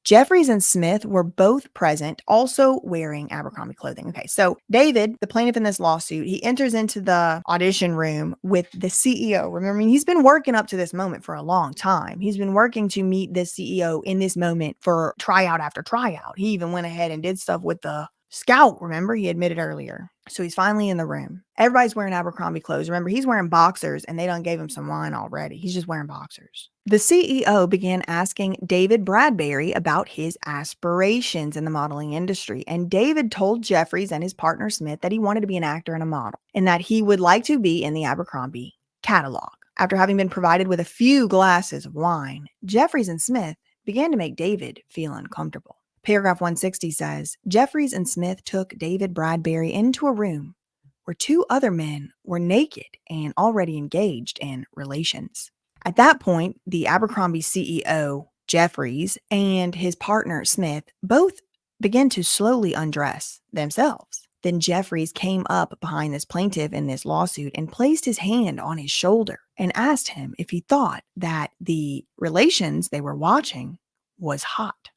Jeffries and Smith were both present, also wearing Abercrombie clothing. Okay, so David, the plaintiff in this lawsuit, he enters into the audition room with the CEO. Remember, he's been working up to this moment for a long time. He's been working to meet this CEO in this moment for tryout after tryout. He even went ahead and did stuff with the scout, remember? He admitted earlier. So he's finally in the room. Everybody's wearing Abercrombie clothes. Remember, he's wearing boxers, and they done gave him some wine already. He's just wearing boxers. The CEO began asking David Bradbury about his aspirations in the modeling industry, and David told Jeffries and his partner Smith that he wanted to be an actor and a model, and that he would like to be in the Abercrombie catalog. After having been provided with a few glasses of wine, Jeffries and Smith began to make David feel uncomfortable. Paragraph 160 says, Jeffries and Smith took David Bradbury into a room where 2 other men were naked and already engaged in relations. At that point, the Abercrombie CEO, Jeffries, and his partner, Smith, both began to slowly undress themselves. Then Jeffries came up behind this plaintiff in this lawsuit and placed his hand on his shoulder and asked him if he thought that the relations they were watching was hot.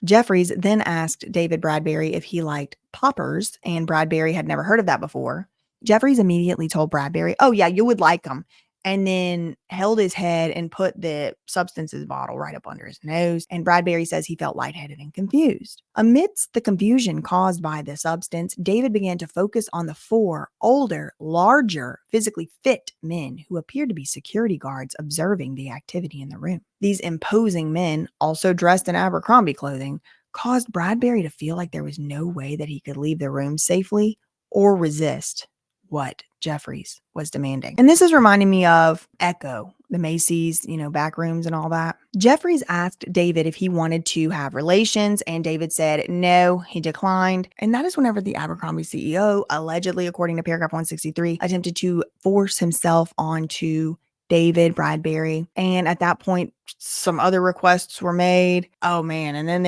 Jeffries then asked David Bradbury if he liked poppers, and Bradbury had never heard of that before. Jeffries immediately told Bradbury, "Oh yeah, you would like them," and then held his head and put the substances bottle right up under his nose, and Bradbury says he felt lightheaded and confused. Amidst the confusion caused by the substance, David began to focus on the 4 older, larger, physically fit men who appeared to be security guards observing the activity in the room. These imposing men, also dressed in Abercrombie clothing, caused Bradbury to feel like there was no way that he could leave the room safely or resist what Jeffries was demanding. And this is reminding me of Echo, the Macy's, back rooms and all that. Jeffries asked David if he wanted to have relations, and David said no, he declined. And that is whenever the Abercrombie CEO, allegedly, according to paragraph 163, attempted to force himself onto David Bradbury. And at that point, some other requests were made. Oh man. And then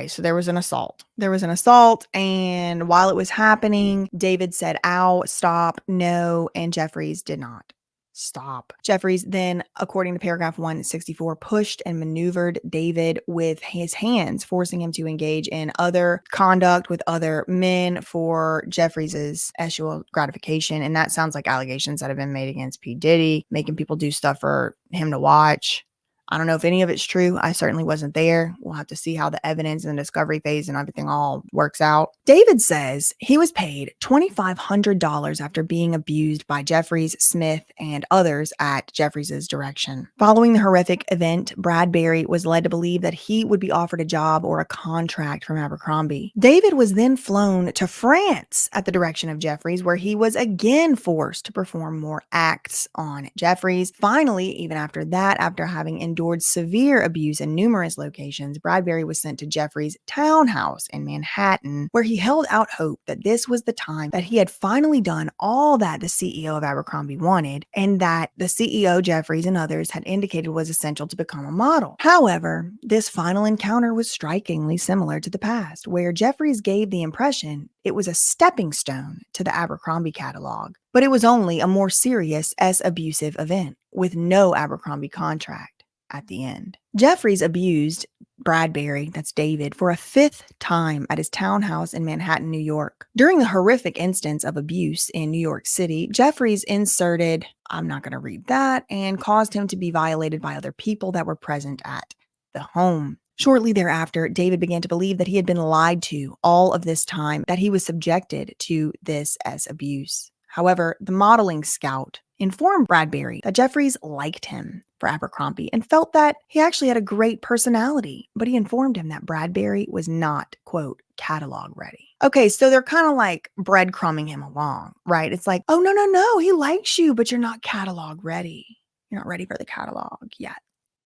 so there was an assault. And while it was happening, David said, ow, stop, no, and Jeffries did not stop. Jeffries then, according to paragraph 164, pushed and maneuvered David with his hands, forcing him to engage in other conduct with other men for Jeffries's sexual gratification. And that sounds like allegations that have been made against P. Diddy, making people do stuff for him to watch. I don't know if any of it's true. I certainly wasn't there. We'll have to see how the evidence and the discovery phase and everything all works out. David says he was paid $2,500 after being abused by Jeffries, Smith, and others at Jeffries' direction. Following the horrific event, Bradbury was led to believe that he would be offered a job or a contract from Abercrombie. David was then flown to France at the direction of Jeffries, where he was again forced to perform more acts on Jeffries. Finally, even after that, after having endured severe abuse in numerous locations, Bradbury was sent to Jeffries' townhouse in Manhattan, where he held out hope that this was the time that he had finally done all that the CEO of Abercrombie wanted, and that the CEO, Jeffries, and others had indicated was essential to become a model. However, this final encounter was strikingly similar to the past, where Jeffries gave the impression it was a stepping stone to the Abercrombie catalog, but it was only a more serious abusive event with no Abercrombie contract at the end. Jeffries abused Bradbury, that's David, for a 5th time at his townhouse in Manhattan, New York. During the horrific instance of abuse in New York City, Jeffries inserted, I'm not going to read that, and caused him to be violated by other people that were present at the home. Shortly thereafter, David began to believe that he had been lied to all of this time, that he was subjected to this as abuse. However, the modeling scout informed Bradbury that Jeffries liked him for Abercrombie and felt that he actually had a great personality, but he informed him that Bradbury was not, quote, catalog ready. Okay, so they're kind of like breadcrumbing him along, right? It's like, oh, no, he likes you, but you're not catalog ready. You're not ready for the catalog yet.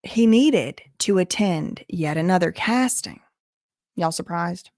He needed to attend yet another casting. Y'all surprised?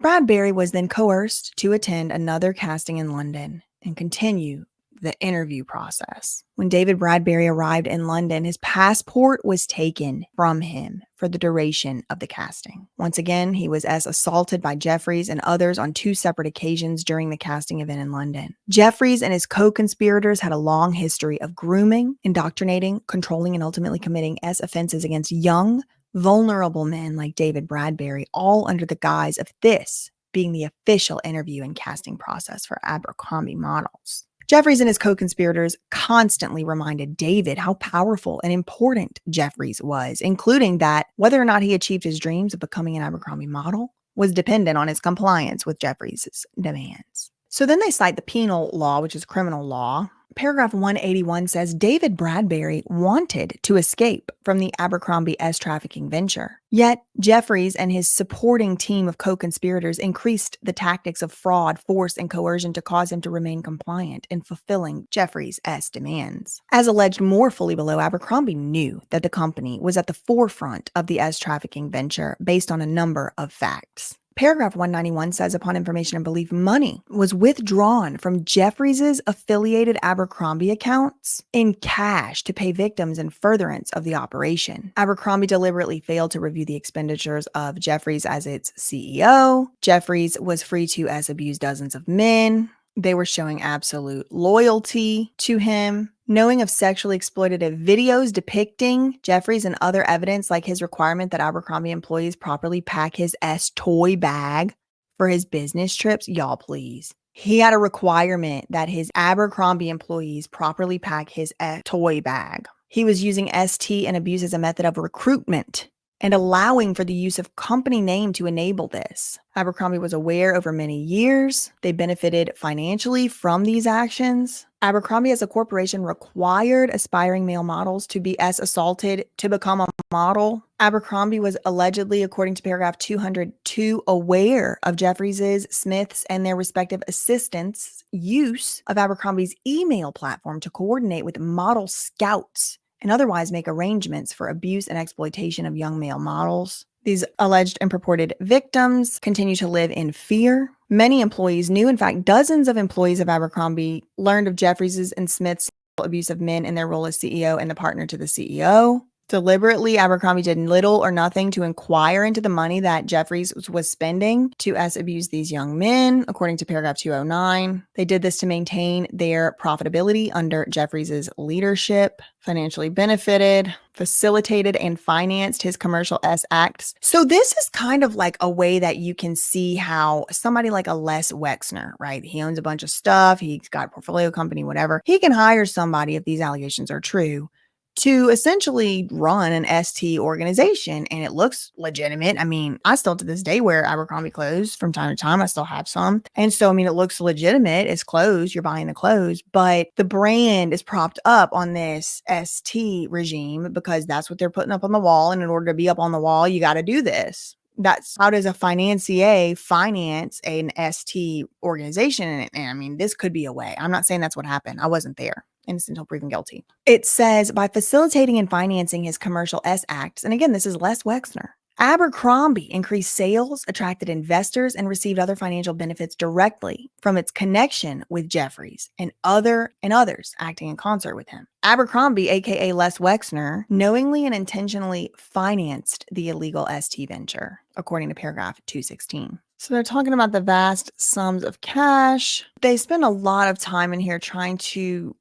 Bradbury was then coerced to attend another casting in London and continue the interview process. When David Bradbury arrived in London, his passport was taken from him for the duration of the casting. Once again, he was assaulted by Jeffries and others on 2 separate occasions during the casting event in London. Jeffries and his co-conspirators had a long history of grooming, indoctrinating, controlling, and ultimately committing offenses against young, vulnerable men like David Bradbury, all under the guise of this being the official interview and casting process for Abercrombie models. Jeffries and his co-conspirators constantly reminded David how powerful and important Jeffries was, including that whether or not he achieved his dreams of becoming an Abercrombie model was dependent on his compliance with Jeffries' demands. So then they cite the penal law, which is criminal law. Paragraph 181 says David Bradbury wanted to escape from the Abercrombie trafficking venture. Yet Jeffries and his supporting team of co-conspirators increased the tactics of fraud, force, and coercion to cause him to remain compliant in fulfilling Jeffries' demands. As alleged more fully below, Abercrombie knew that the company was at the forefront of the trafficking venture based on a number of facts. Paragraph 191 says, upon information and belief, money was withdrawn from Jeffries' affiliated Abercrombie accounts in cash to pay victims in furtherance of the operation. Abercrombie deliberately failed to review the expenditures of Jeffries as its CEO. Jeffries was free to abuse dozens of men. They were showing absolute loyalty to him. Knowing of sexually exploitative videos depicting Jeffries and other evidence like his requirement that Abercrombie employees properly pack his toy bag for his business trips. Y'all, please. He had a requirement that his Abercrombie employees properly pack his toy bag. He was using ST and abuse as a method of recruitment and allowing for the use of company name to enable this. Abercrombie was aware over many years. They benefited financially from these actions. Abercrombie as a corporation required aspiring male models to be assaulted to become a model. Abercrombie was allegedly, according to paragraph 202, aware of Jeffries's, Smith's, and their respective assistants' use of Abercrombie's email platform to coordinate with model scouts and otherwise make arrangements for abuse and exploitation of young male models. These alleged and purported victims continue to live in fear. Many employees knew, in fact, dozens of employees of Abercrombie learned of Jeffries's and Smith's abuse of men in their role as CEO and the partner to the CEO. Deliberately, Abercrombie did little or nothing to inquire into the money that Jeffries was spending to abuse these young men, according to paragraph 209. They did this to maintain their profitability under Jeffries's leadership, financially benefited, facilitated, and financed his commercial S acts. So this is kind of like a way that you can see how somebody like a Les Wexner, right? He owns a bunch of stuff. He's got a portfolio company, whatever. He can hire somebody, if these allegations are true, to essentially run an ST organization, and it looks legitimate. I mean, I still to this day wear Abercrombie clothes from time to time. I still have some. And so, I mean, it looks legitimate. It's clothes. You're buying the clothes, but the brand is propped up on this ST regime because that's what they're putting up on the wall. And in order to be up on the wall, you got to do this. That's how does a financier finance an ST organization? And I mean, this could be a way. I'm not saying that's what happened. I wasn't there. Innocent until proven guilty. It says by facilitating and financing his commercial S acts, and again, this is Les Wexner, Abercrombie increased sales, attracted investors, and received other financial benefits directly from its connection with Jeffries and others acting in concert with him. Abercrombie, aka Les Wexner, knowingly and intentionally financed the illegal ST venture, according to paragraph 216. So they're talking about the vast sums of cash. They spend a lot of time in here trying to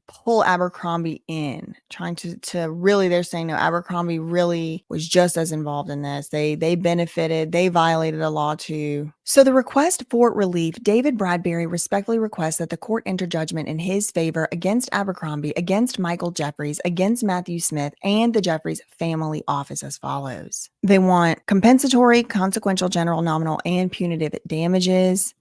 pull Abercrombie in, trying to really, they're saying, no, Abercrombie really was just as involved in this. They benefited, they violated a law too. So the request for relief, David Bradbury respectfully requests that the court enter judgment in his favor against Abercrombie, against Michael Jeffries, against Matthew Smith, and the Jeffries family office as follows. They want compensatory, consequential, general, nominal, and punitive damages,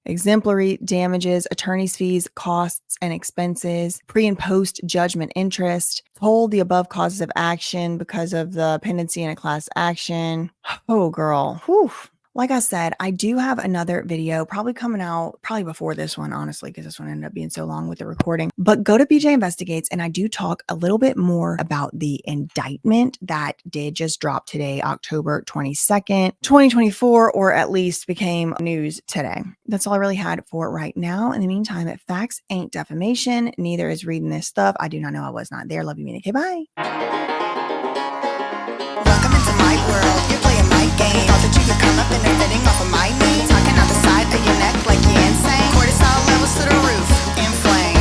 exemplary damages, attorney's fees, costs and expenses, pre and post judgment interest, hold the above causes of action because of the pendency in a class action. Oh, girl. Whew. Like I said, I do have another video probably coming out probably before this one, honestly, because this one ended up being so long with the recording. But go to BJ Investigates, and I do talk a little bit more about the indictment that did just drop today, October 22nd, 2024, or at least became news today. That's all I really had for right now. In the meantime, facts ain't defamation. Neither is reading this stuff. I do not know. I was not there. Love you, mean. Okay, bye. Welcome into my world. You're playing my game. Thought that you could come up and they're fitting off of my knee. Talking out the side of your neck like you're insane. Cortisol levels to the roof, inflame.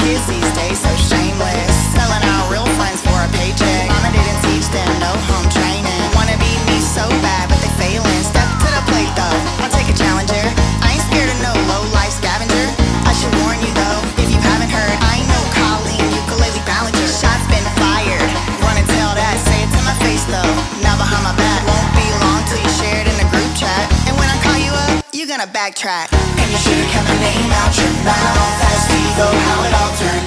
Kids these days so shameless. Selling out real friends for a paycheck. Mama didn't teach them no home training. Wanna be me so bad, but they failing. Step to the plate though. I'll take a challenger. I ain't scared of no low life scavenger. I should warn you though, if you haven't heard, I know Colleen, ukulele Ballinger. Shots been fired. Wanna tell that? Say it to my face though. Now behind my back. Won't be long till you share it in the group chat. And when I call you up, you're gonna backtrack. And you should've kept my name out your mouth. As we go, how it all turned